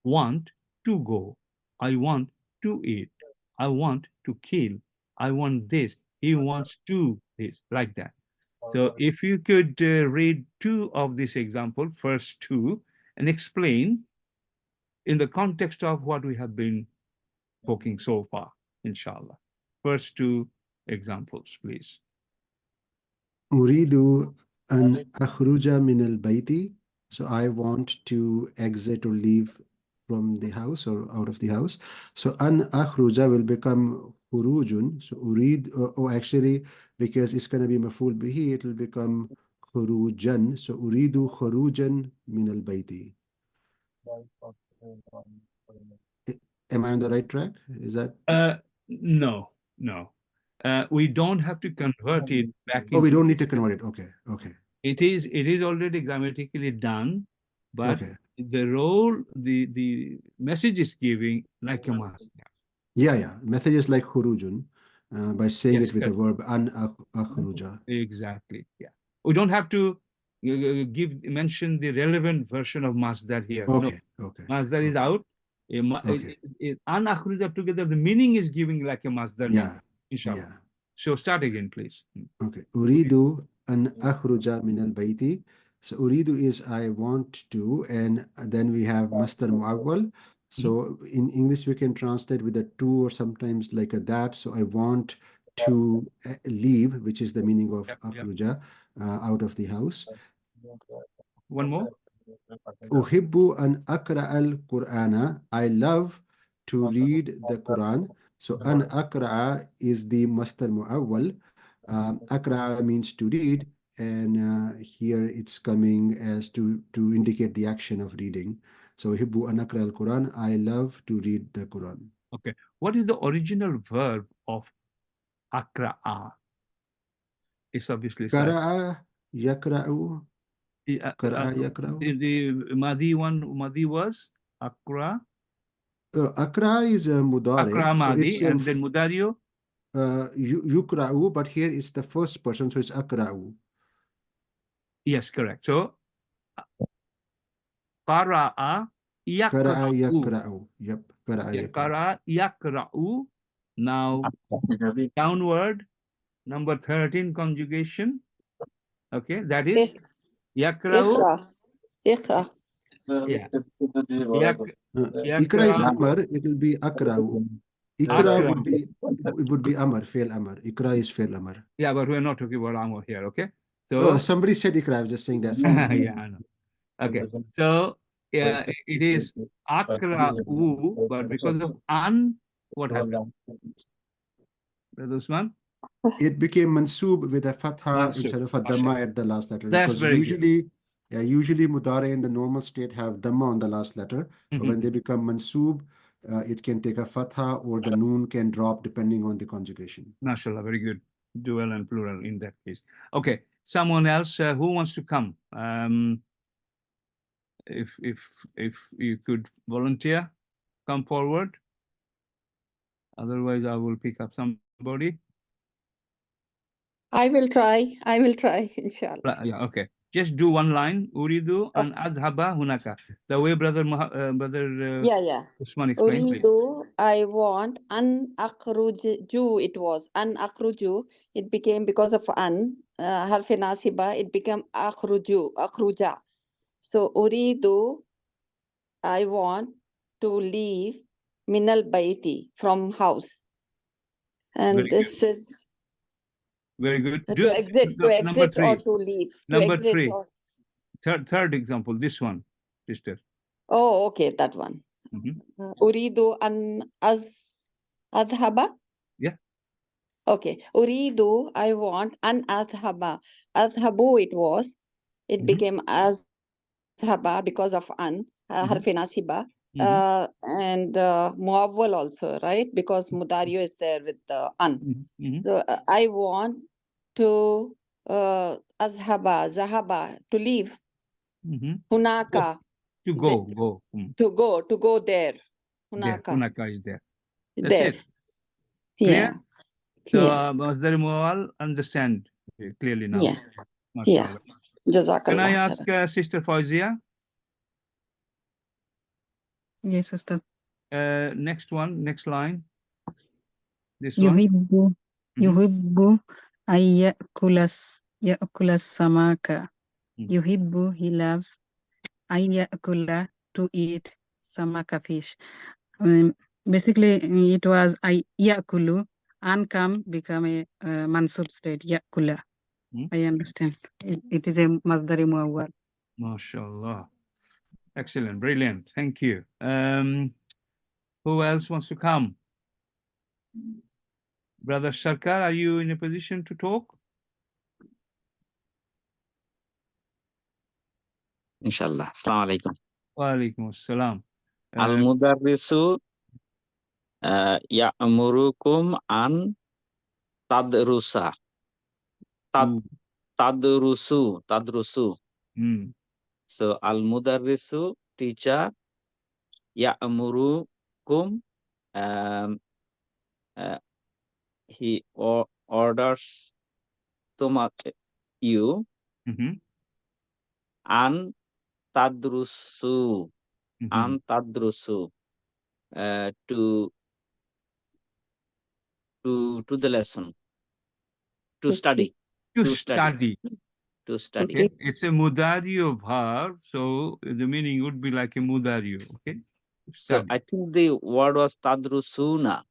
want to go. I want to eat. I want to kill. I want this. He wants to this, like that. So if you could read two of these examples, first two, and explain in the context of what we have been talking so far, inshallah. First two examples, please. أريد أن أخرج من البيت. So I want to exit or leave from the house or out of the house. So أن أخرج will become خروج. So أريد, actually, because it's going to be مفعول به, it will become خروجا. So أريد خروجا من البيت. Am I on the right track? Is that? No. We don't have to convert it back. Oh, we don't need to convert it. Okay. It is already grammatically done, but Okay. the role, the message is giving like a Masdar. Yeah. Method is like khurujun, by saying Yes, it with the correct. verb an akhruja. Exactly. Yeah. We don't have to mention the relevant version of Masdar here. Okay. No. Masdar is out. Okay. An akhruja together, the meaning is giving like a Masdar. Yeah. Inshallah. Yeah. So start again, please. Okay. Uridu an akhruja min al-bayti. So uridu is I want to, and then we have masdar muawwal. So in English we can translate with a to or sometimes like a that. So I want to leave, which is the meaning of akhruja, out of the house. One more. Uhibbu an aqra al-Qur'ana. I love to read the Quran. So an aqra'a is the masdar muawwal. Aqra'a means to read, and here it's coming as to indicate the action of reading. So uhibbu an aqra al-Quran. I love to read the Quran. Okay. What is the original verb of akra'a? It's obviously Qara'a yakra'u. Qara'a yakra'u. The Madi was akra. Aqra is a mudari. Akra So Madi, it's and then Mudariyo. yukra'u, but here it's the first person, so it's aqra'u. Yes, correct. So qara'a Qara'a yakra'u. yakra'u. Yep. Qara'a yakra'u. Now downward, number 13 conjugation. Okay, that is yakra'u. Iqra. Yeah. Ikra is amar, it will be akra'u. Ikra would be amar, fail amar. Ikra is fail amar. Yeah, but we're not talking about amar here, okay? So somebody said Ikra. I was just saying that's yeah, fine. I know. Okay. So yeah, it is akra'u, but because of an, what happened? Brother Usman? It became mansub with a fatha Mansub. instead of a dhamma at the last letter. That's Because very usually, usually mudare in the normal state have dhamma on the last letter. But when they become mansub, it can take a fatha or the noon can drop depending on the conjugation. MashaAllah, very good. Dual and plural in that case. Okay, someone else who wants to come? If you could volunteer, come forward. Otherwise, I will pick up somebody. I will try, inshallah. Yeah, okay. Just do one line. Uridu an adhaba hunaka. The way brother Yeah. Usman explained, please. Uridu, I want, an akhruju, it was, an akhruju, it became because of an, harfi nasiba, it became akhruja. So, uridu, I want to leave minal baiti, from house. And Very this good. is Very good. to exit number three. or to leave. Number to exit three. or... Third example, this one, sister. Oh, okay, that one. Uridu an adhaba? Yeah. Okay. Uridu, I want an adhaba. Adhabu it was. It became adhaba because of an, harfi nasiba. And muawwal also, right? Because mudariyo is there with the an. So I want to azhaba, zahaba, to leave. Hunaka. To go. To go there. Hunaka. There. Hunaka is there. That's There. it. Clear? So Yeah. Masdar Muawwal understand clearly now. Yeah. MashaAllah. Jazakallah. Can I ask Sister Fauzia? Yes, Sister. Next line. This one. Yuhibbu ayyakulas samaka. Yuhibbu, he loves, ayyakula, to eat samaka, fish. Basically, it was ayyakulu, and come become a mansub state, yakula. I understand. It is a masdari muawwal. MashaAllah. Excellent. Brilliant. Thank you. Who else wants to come? Brother Sarkar, are you in a position to talk? Inshallah. Assalamu alaikum. Wa alaikum assalam. Al-mudarrisu ya'murukum an tadrusa. Tadrusu. So al-mudarrisu, teacher, ya'murukum, he orders you an tadrusu, to the lesson, to study. To study. Okay. It's a mudari verb, so the meaning would be like a mudari. Okay. So I think the word was tadrusuna.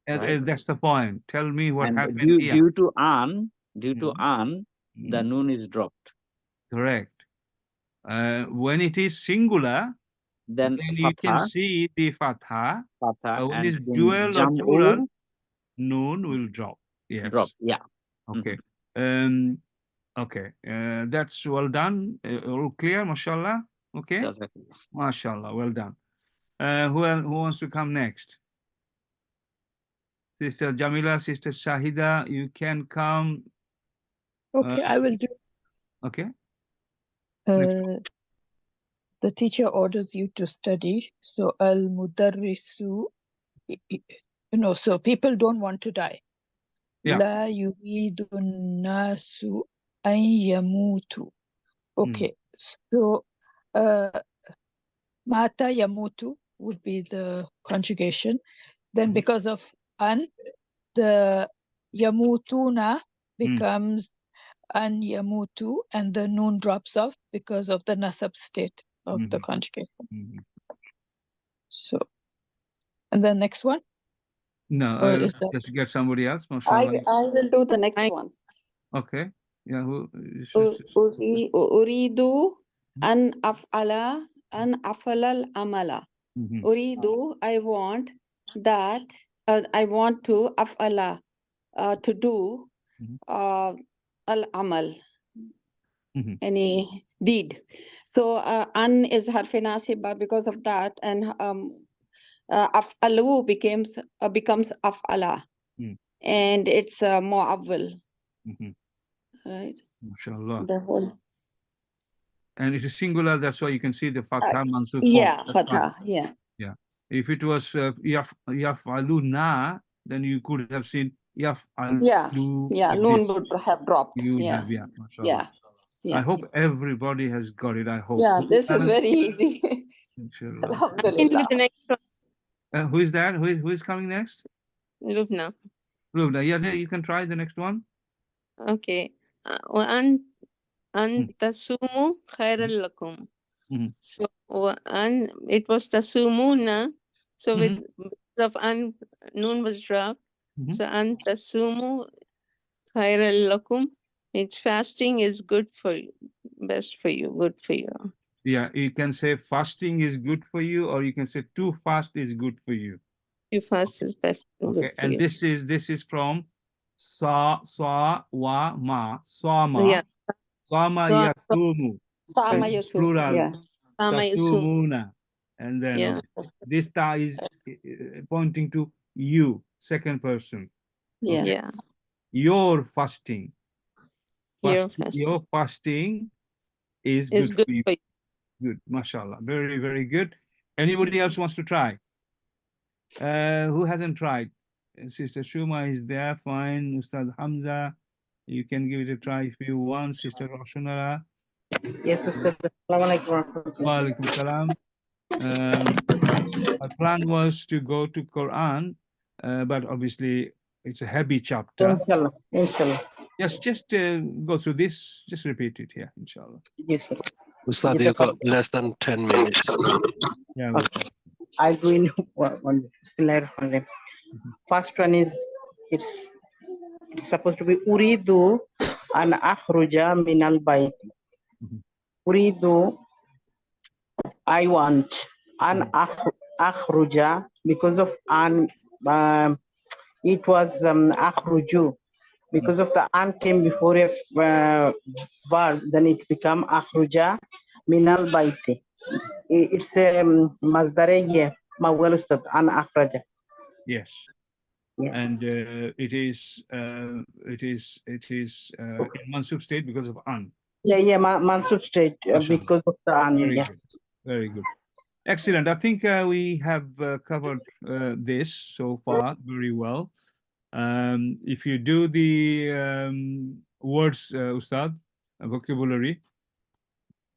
Right? That's the point. Tell me what happened here. Due to an, the noon is dropped. Correct. When it is singular, then you can see the fatha. When it's dual or plural, noon will drop. Yes. Drop. Yeah. Okay. Okay. That's well done. All clear, mashallah. Okay. Mashallah. Well done. Who wants to come next? Sister Jamila, Sister Shahida, you can come. Okay, I will do. Okay. The teacher orders you to study. So al-mudarrisu, so people don't want to die. La yuridun nasu an yamutu. Okay, so mata yamutu would be the conjugation. Then because of an, the yamutuna becomes an yamutu, and the noon drops off because of the nasab state of the conjugation. So, and the next one? No, let's get somebody else. I will do the next one. Okay. Yeah, who? Uridu an af'ala al-amala. Uridu, I want that, I want to af'ala, to do al-amal, any deed. So an is harfi nasiba because of that, and af'alu becomes af'ala, and it's mu'awwal, right? MashaAllah. The whole. And it is singular, that's why you can see the fatha mansub form. Yeah, That's fine. fatha, yeah. Yeah. If it was yaf'aluna, then you could have seen yaf'alu. Yeah, like noon this. would have dropped. You would Yeah, have, yeah, mashallah. yeah, yeah. I hope everybody has got it. I hope. Yeah, this is very easy. Inshallah. Alhamdulillah. The next one, Who is that? Who is coming next? Lubna. Lubna, yeah, you can try the next one. Okay. وأن تسوموا خير لكم. So and it was tasumuna. So with of an noon was dropped. So an tasumu khairal lakum. It's fasting is good for you, best for you, good for you. Yeah, you can say fasting is good for you, or you can say to fast is good for you. You fast is best. Okay, good for and you. this is from sa wa ma sama. Yeah. Sama yasumu. Sama It's Yusuf, plural. yeah. Sama Yusuf. Tasumuna. And then Yeah. this ta is pointing to you, second person. Yeah. Yeah. Your fasting. Your Your fasting is It's good good for you. for you. Good, mashallah. Very, very good. Anybody else wants to try? Who hasn't tried? Sister Shuma is there, fine. Ustad Hamza, you can give it a try if you want. Sister Roshanara. Yes, Ustad. Assalamualaikum. Wa alaikum salam. Our plan was to go to Quran, but obviously it's a heavy chapter. Inshallah. Inshallah. Just go through this. Just repeat it here, inshallah. Yes, sir. Ustad, you've got less than 10 minutes. Yeah. Okay. I'll do in one. Bismillahirrahmanirrahim. First one is it's supposed to be uridu an akhruja min al bayti. Uridu, I want an akhruja because of an it was akhruju because of the an came before a verb, then it become akhruja min al bayti. It's a Masdar mawal ustad an akhraja. Yes. Yeah. And it is in mansub state because of an. Yeah, mansub state because of the an. Very Yeah. good. Very good. Excellent. I think we have covered this so far very well. If you do the words, Ustad, vocabulary,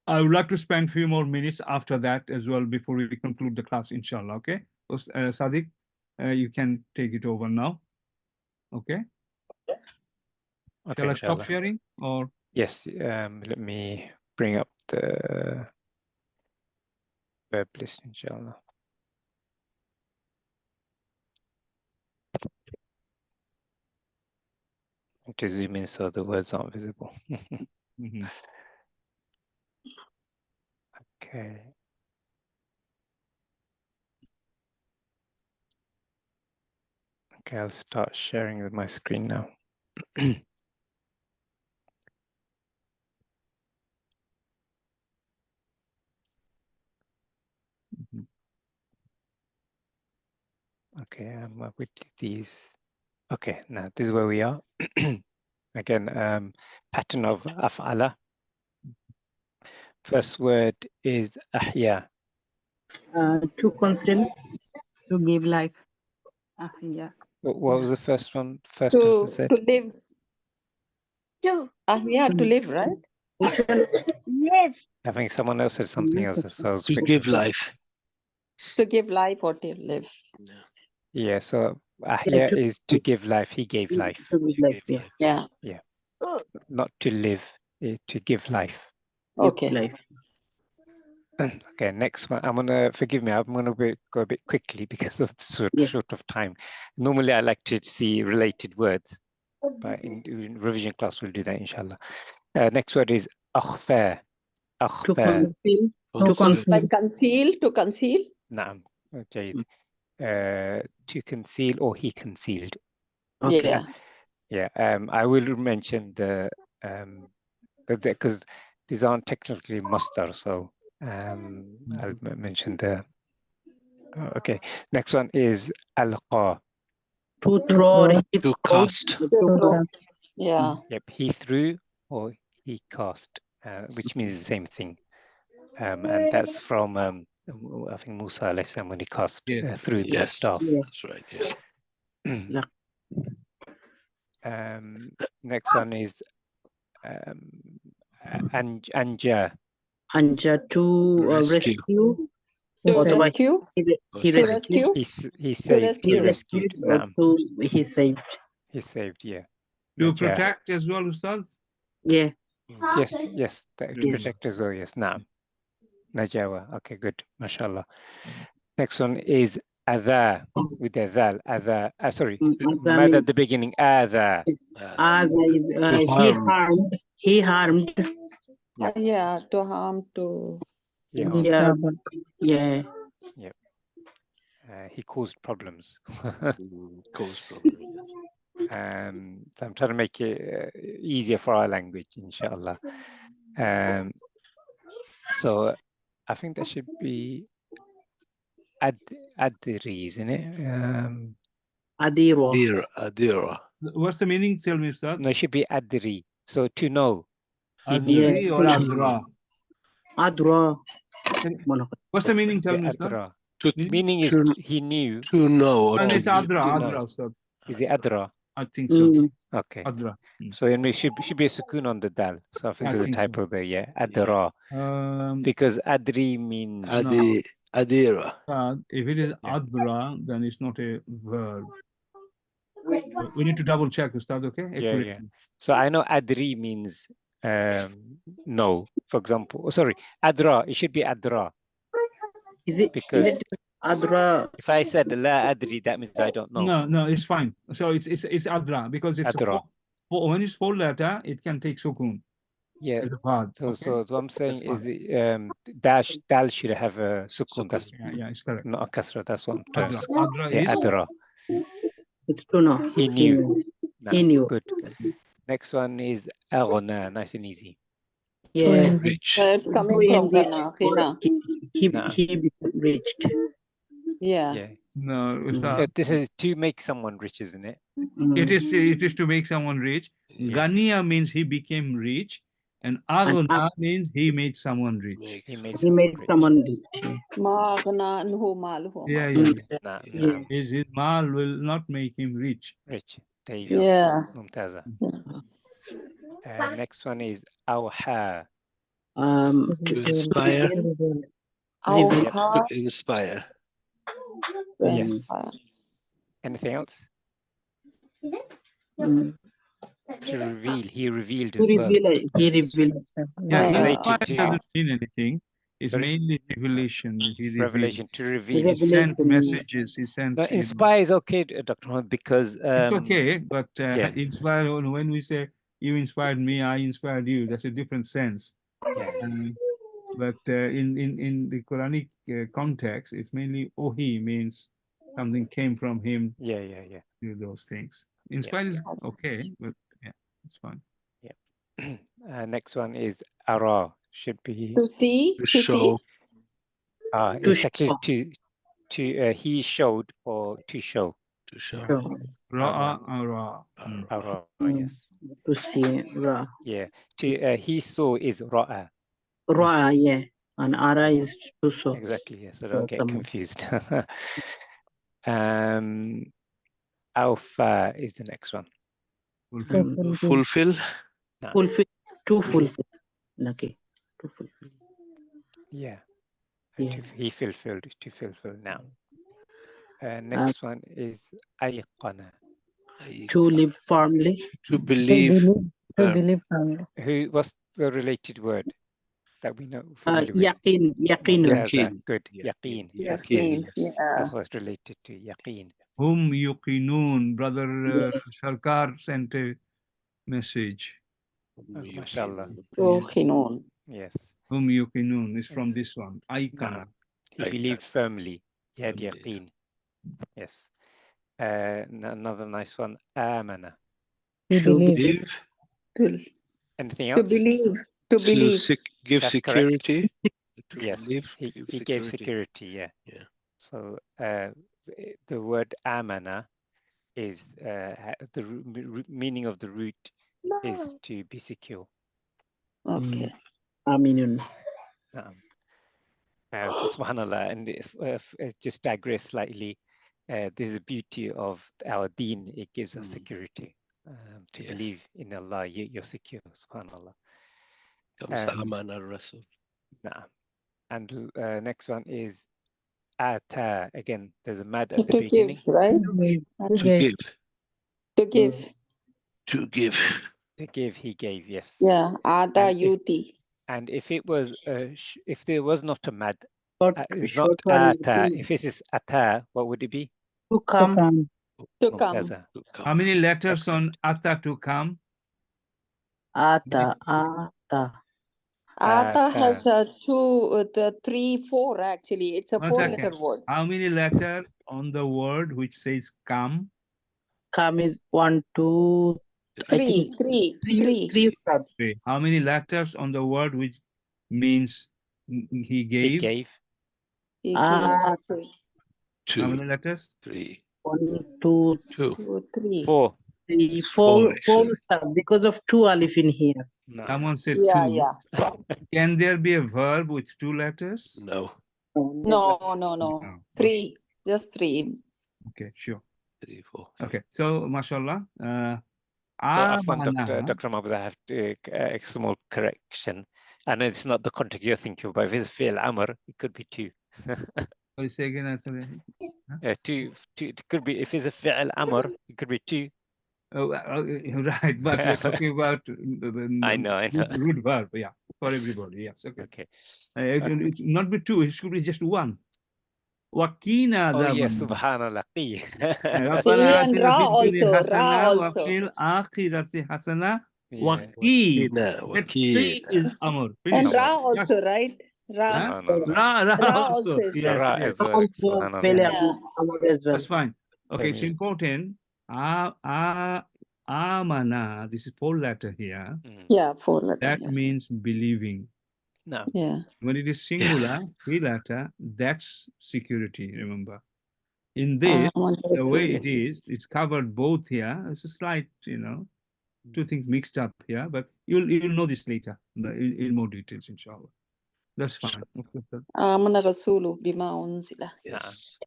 I would like to spend a few more minutes after that as well before we conclude the class, inshallah. Okay, Sadiq, you can take it over now. Okay. Okay, Shall I stop inshallah. sharing or? Yes. Let me bring up the web list, inshallah. To zoom in so the words aren't visible. Okay. Okay, I'll start sharing with my screen now. Okay, I'm with these. Okay, now this is where we are. Again, pattern of af'ala. First word is ahya. To conceal. To give life. Yeah. What was the first one? First person said? To live. Yeah, to live, right? Yes. I think someone else said something else. So I was To quick give life. To give life or to live. Yeah, so ahya is to give life. He gave life. To give life, yeah. Yeah. Yeah. Not to live, to give life. Okay. Life. Okay, next one. I'm gonna forgive me. I'm gonna go a bit quickly because of the short of time. Normally, I like to see related words. but in revision class we'll do that inshallah. Next word is akhfa. To Akhfa. conceal. To conceal. Like conceal, to conceal. Naam. جيد. To conceal or he concealed. Okay. Yeah. Yeah. I will mention the because these aren't technically masdar, so I'll mention the. Okay. Next one is alqa. To throw or he To throws. cast. To throw. Yeah. Yep. He threw or he cast, which means the same thing. And that's from I think Musa alayhi salam when he cast through the Yes, staff. that's right. Yeah. Next one is anja. Anja to rescue. To Otherwise, rescue. he To rescued. rescue. He saved. rescue. He rescued. Or Naam. he saved. He saved. Yeah. To Najah. protect as well, Ustad? Yeah. Yes. Yes. To Yes. protect as well. Yes. Naam. Najawa. Okay. Good. MashaAllah. Next one is adha with the dhal. Adha. Sorry. Mad at the beginning. Adha. He harmed. Yeah. To harm. To. Yeah. Yeah. Yep. He caused problems. Caused problems. So I'm trying to make it easier for our language, inshallah. So I think that should be adri, isn't it? Adiro. Adira. What's the meaning? Tell me, Ustad. No, it should be adri. So to know. He knew. Adri or adra? Adra. What's the meaning? Tell me, Ustad. Adra. Meaning is he knew. To know. Or And to it's adra, adra, Ustad. Is it adra? I think so. Okay. Adra. So it should be a sukoon on the dal. So I think there's a typo there. Yeah, adra. Because adri means Adira. If it is adra, then it's not a verb. We need to double check, Ustad. Okay. Yeah. So I know adri means no. For example, sorry, adra. It should be adra. Is it adra? If I said la adri, that means I don't know. No, it's fine. So it's adra because it's adra. When it's full letter, it can take sukun. Yeah. So what I'm saying is dal should have a sukun. That's it's correct. Not a kasra. That's what I'm trying to say. Adra Yeah, is adra. It's to know. He knew. He knew. Good. Next one is aghna. Nice and easy. Yeah. Rich. It's coming from Ghana. He became rich. Yeah. No, this is to make someone rich, isn't it? It is to make someone rich. Ganiya means he became rich, and aghna means he made someone rich. He made someone rich. Yeah. His mal will not make him rich. Rich. There you go. Yeah. Mumtaza. Next one is awha. To inspire. Awha. To inspire. Yes. Anything else? To reveal. He revealed as well. He revealed. Yeah, Related to doesn't mean anything. It's mainly revelation. Revelation, to reveal. He sent messages. He sent. Inspire is okay, Dr. Muhammad, because it's okay, but inspire. When we say you inspired me, I inspired you, that's a different sense. But in the Quranic context, it's mainly ohi, means something came from him. Yeah. Do those things. Inspired is okay, but yeah, it's fine. Yeah. Next one is ara. Should be to see, to show. It's actually to he showed or to show. To show. Ra'a. Ara, yes. To see. Ra. Yeah. To he saw is ra'a. Ra, yeah. And ara is to show. Exactly. Yes. So don't get confused. Alpha is the next one. Fulfill. No. Fulfill. To fulfill. Okay. To fulfill. Yeah. He fulfilled. To fulfill now. Next one is ayqana. To live firmly. To believe. To believe firmly. What's the related word that we know? Yaqeen. Good. Yaqeen. Yaqeen. That's what's related to yaqeen. Hum yuqinun. Brother Sarkar sent a message. Mashallah. يوقنون. Yes. Hum yuqinun is from this one. Aikana. He believed firmly. He had yaqeen. Yes. Another nice one. Amana. He To believed. believe. Anything To else? believe. To believe. Give That's security. To Yes. believe, He give gave security. Yeah. Yeah. So the word amana is the meaning of the root is to be secure. Okay. Aminun. So subhanallah, and if just digress slightly, there's a beauty of our deen. It gives us security to believe in Allah. You're secure, subhanallah. And next one is ata. Again, there's a mad at the To beginning. give, right? To give. To give. To give. To give, he gave, yes. Yeah. Ada And yuti. And if it was, if there was not a mad, it's not short one is ata. to- If this is ata, what would it be? To come. To come. How many letters on ata to come? Ata. Ata has three, four actually. It's a 4-letter word. How many letters on the word which says come? Come is 1, 2, Three. Three. How many letters on the word which means he gave? He gave. He gave. Two. How many letters? 3. 1, 2, 3. 4. 3, Four, 4 stuff because of 2 alif in here. Someone said Yeah, 2. yeah. Can there be a verb with 2 letters? No. No. 3. Just 3. Okay, sure. 3, 4. Okay, so mashallah. Afwan, Amana. Dr. Mahmoud, I have to a small correction. And it's not the context you're thinking about. If it's fi'l amr, it could be 2. Sorry, say again. Sorry. Two. It could be, if it's a fi'l amr, it could be 2. Oh, right, but we're talking about I know. root verb, yeah, for everybody, yes, okay. Okay. It should not be 2, it should be just 1. Waqina Oh yes, adhaban. subhanallah. Qi and ra also. Ra also. Wa fil akhirati hasana. Yeah. Waqi. Waqina. Qi is amr. And Finish. ra also, right? Ra. Ra also also. is Yes, there. Ra yes. as well. Subhanallah. Yeah. That's fine. Okay, it's important. Amana. This is 4 letter here. Yeah, 4 letter. That means believing. No. Yeah. When it is singular, 3 letter, that's security, remember. In this, the way it is, it's covered both here. It's a slight, 2 things mixed up here, but you'll know this later in more details, inshallah. That's fine. Amana Rasulu bima unzila. Yes.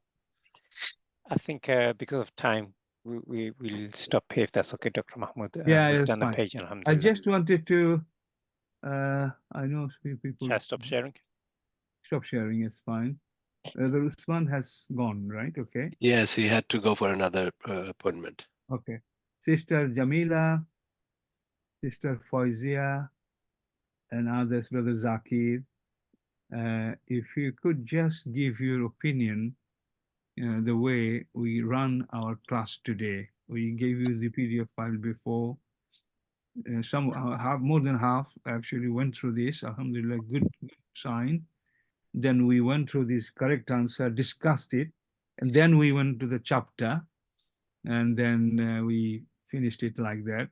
I think because of time, we will stop here if that's okay, Dr. Mahmoud. Yeah, we've that's done a fine. page, Alhamdulillah. I just wanted to, I know a few people. Shall I stop sharing? Stop sharing, it's fine. The Usman has gone, right? Okay. Yes, he had to go for another appointment. Okay. Sister Jamila, Sister Faizia, and others, Brother Zakir. If you could just give your opinion, the way we run our class today. We gave you the PDF file before. Some more than half actually went through this. Alhamdulillah, good sign. Then we went through this correct answer, discussed it, and then we went to the chapter, and then we finished it like that.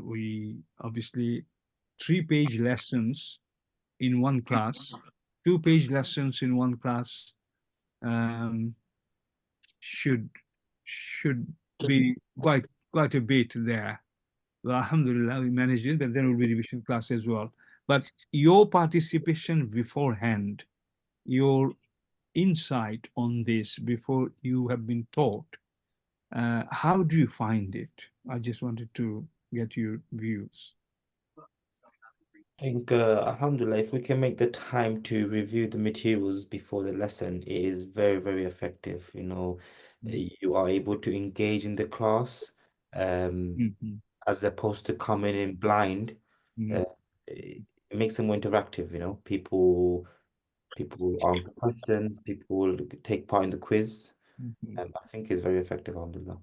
We obviously 3-page lessons in one class, 2-page lessons in one class should be quite a bit there. Well, alhamdulillah, we managed it, but there will be revision class as well. But your participation beforehand, your insight on this before you have been taught, how do you find it? I just wanted to get your views. I think, alhamdulillah, if we can make the time to review the materials before the lesson, it is very, very effective. You are able to engage in the class as opposed to coming in blind. It makes them more interactive, people answer questions, people take part in the quiz. I think is very effective, Alhamdulillah.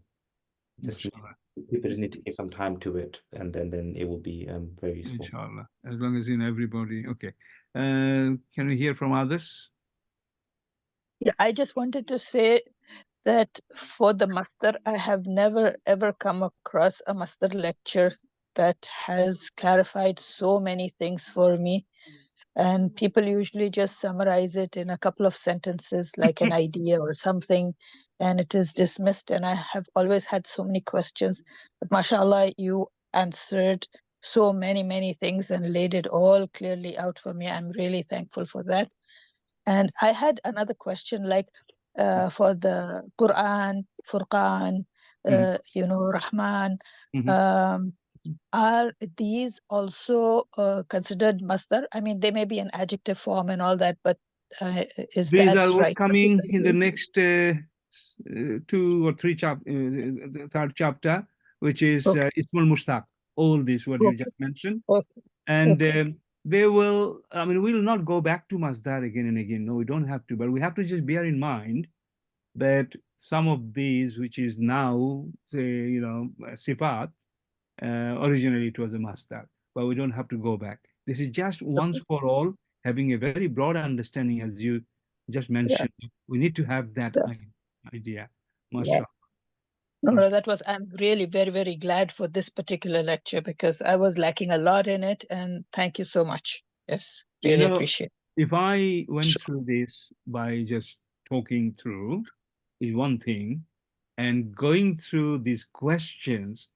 People just need to give some time to it, and then it will be very useful. Inshallah, as long as everybody. Okay, can we hear from others? Yeah, I just wanted to say that for the Masdar, I have never ever come across a Masdar lecture that has clarified so many things for me. And people usually just summarize it in a couple of sentences, like an idea or something, and it is dismissed. And I have always had so many questions, but mashallah, you answered so many things and laid it all clearly out for me. I'm really thankful for that. And I had another question, like for the Quran, Furqan, Rahman, are these also considered masdar? I mean, they may be an adjective form and all that, but is These that are right? coming in the next 2 or 3 the third chapter, which is Ismul Mushtaq. All this what you just mentioned, and they will. I mean, we will not go back to masdar again and again. No, we don't have to, but we have to just bear in mind that some of these, which is now say sifat, originally it was a masdar, but we don't have to go back. This is just once for all, having a very broad understanding, as you just mentioned. We need to have that idea. MashaAllah. No, that was, I'm really very glad for this particular lecture, because I was lacking a lot in it, and thank you so much. Yes, really appreciate it. If I went through this by just talking through is one thing, and going through these questions,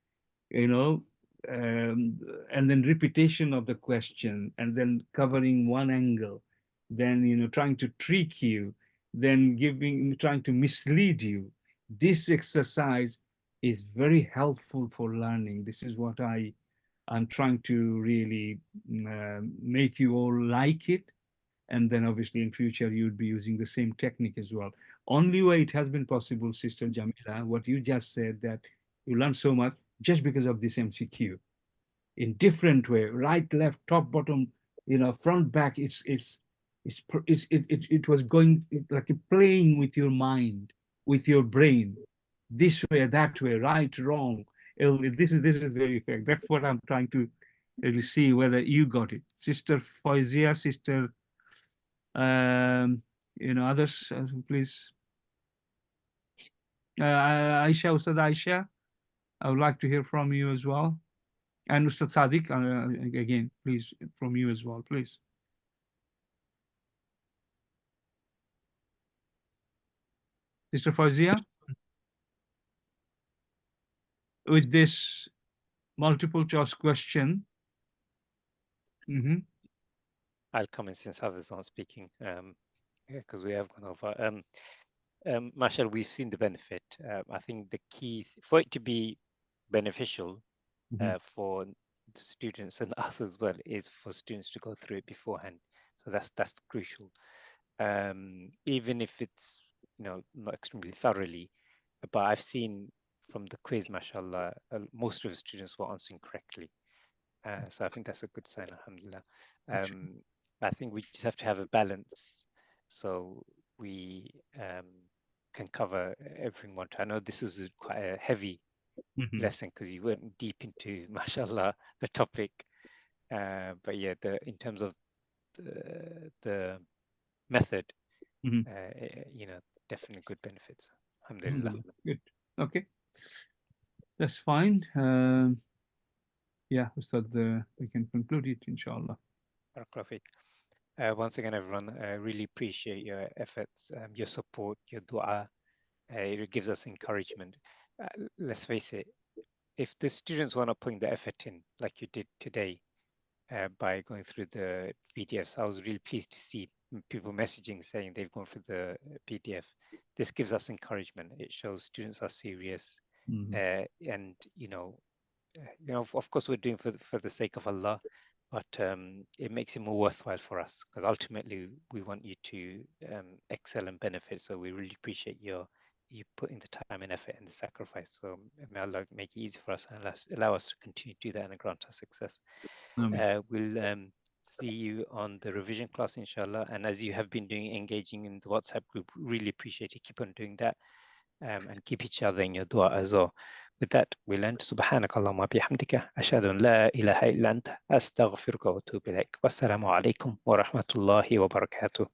and then repetition of the question, and then covering one angle, then trying to trick you, then trying to mislead you. This exercise is very helpful for learning. This is what I'm trying to really make you all like it, and then obviously in future you'd be using the same technique as well. Only way it has been possible, Sister Jamila, what you just said, that you learned so much just because of this MCQ. In different way, right, left, top, bottom, front, back. It was going like playing with your mind, with your brain, this way, that way, right, wrong. This is very effective. That's what I'm trying to really see whether you got it, Sister Faizia, Sister. Others, please. Aisha, Ustad Aisha, I would like to hear from you as well. And Ustad Sadiq, again, please, from you as well, please. Sister Fauzia, with this multiple choice question. I'll come in since others aren't speaking, because we have gone over. Marshall, we've seen the benefit. I think the key for it to be beneficial for the students and us as well is for students to go through it beforehand. So that's crucial. Even if it's not extremely thoroughly, but I've seen from the quiz, mashallah, most of the students were answering correctly. So I think that's a good sign, alhamdulillah. I think we just have to have a balance, so we can cover everything one time. I know this was quite a heavy lesson because you went deep into, mashallah, the topic. But yeah, in terms of the method, definitely good benefits. Alhamdulillah. Good. Okay. That's fine. Yeah, Ustad, we can conclude it, inshallah. Once again, everyone, I really appreciate your efforts, your support, your dua. It gives us encouragement. Let's face it, if the students were not putting the effort in, like you did today, by going through the PDFs, I was really pleased to see people messaging saying they've gone through the PDF. This gives us encouragement. It shows students are serious, and of course, we're doing for the sake of Allah, but it makes it more worthwhile for us, because ultimately we want you to excel and benefit. So we really appreciate you putting the time and effort and the sacrifice. So may Allah make it easy for us and allow us to continue to do that and grant us success. We'll see you on the revision class, inshallah. And as you have been doing, engaging in the WhatsApp group, really appreciate it. Keep on doing that. and keep each other in your dua as well. With that, we'll end. Subhanakallahumma bihamdika. Ashhadu an la ilaha illa anta. Astaghfiruka wa atubu ilaik. Wassalamu alaikum wa rahmatullahi wa barakatuh.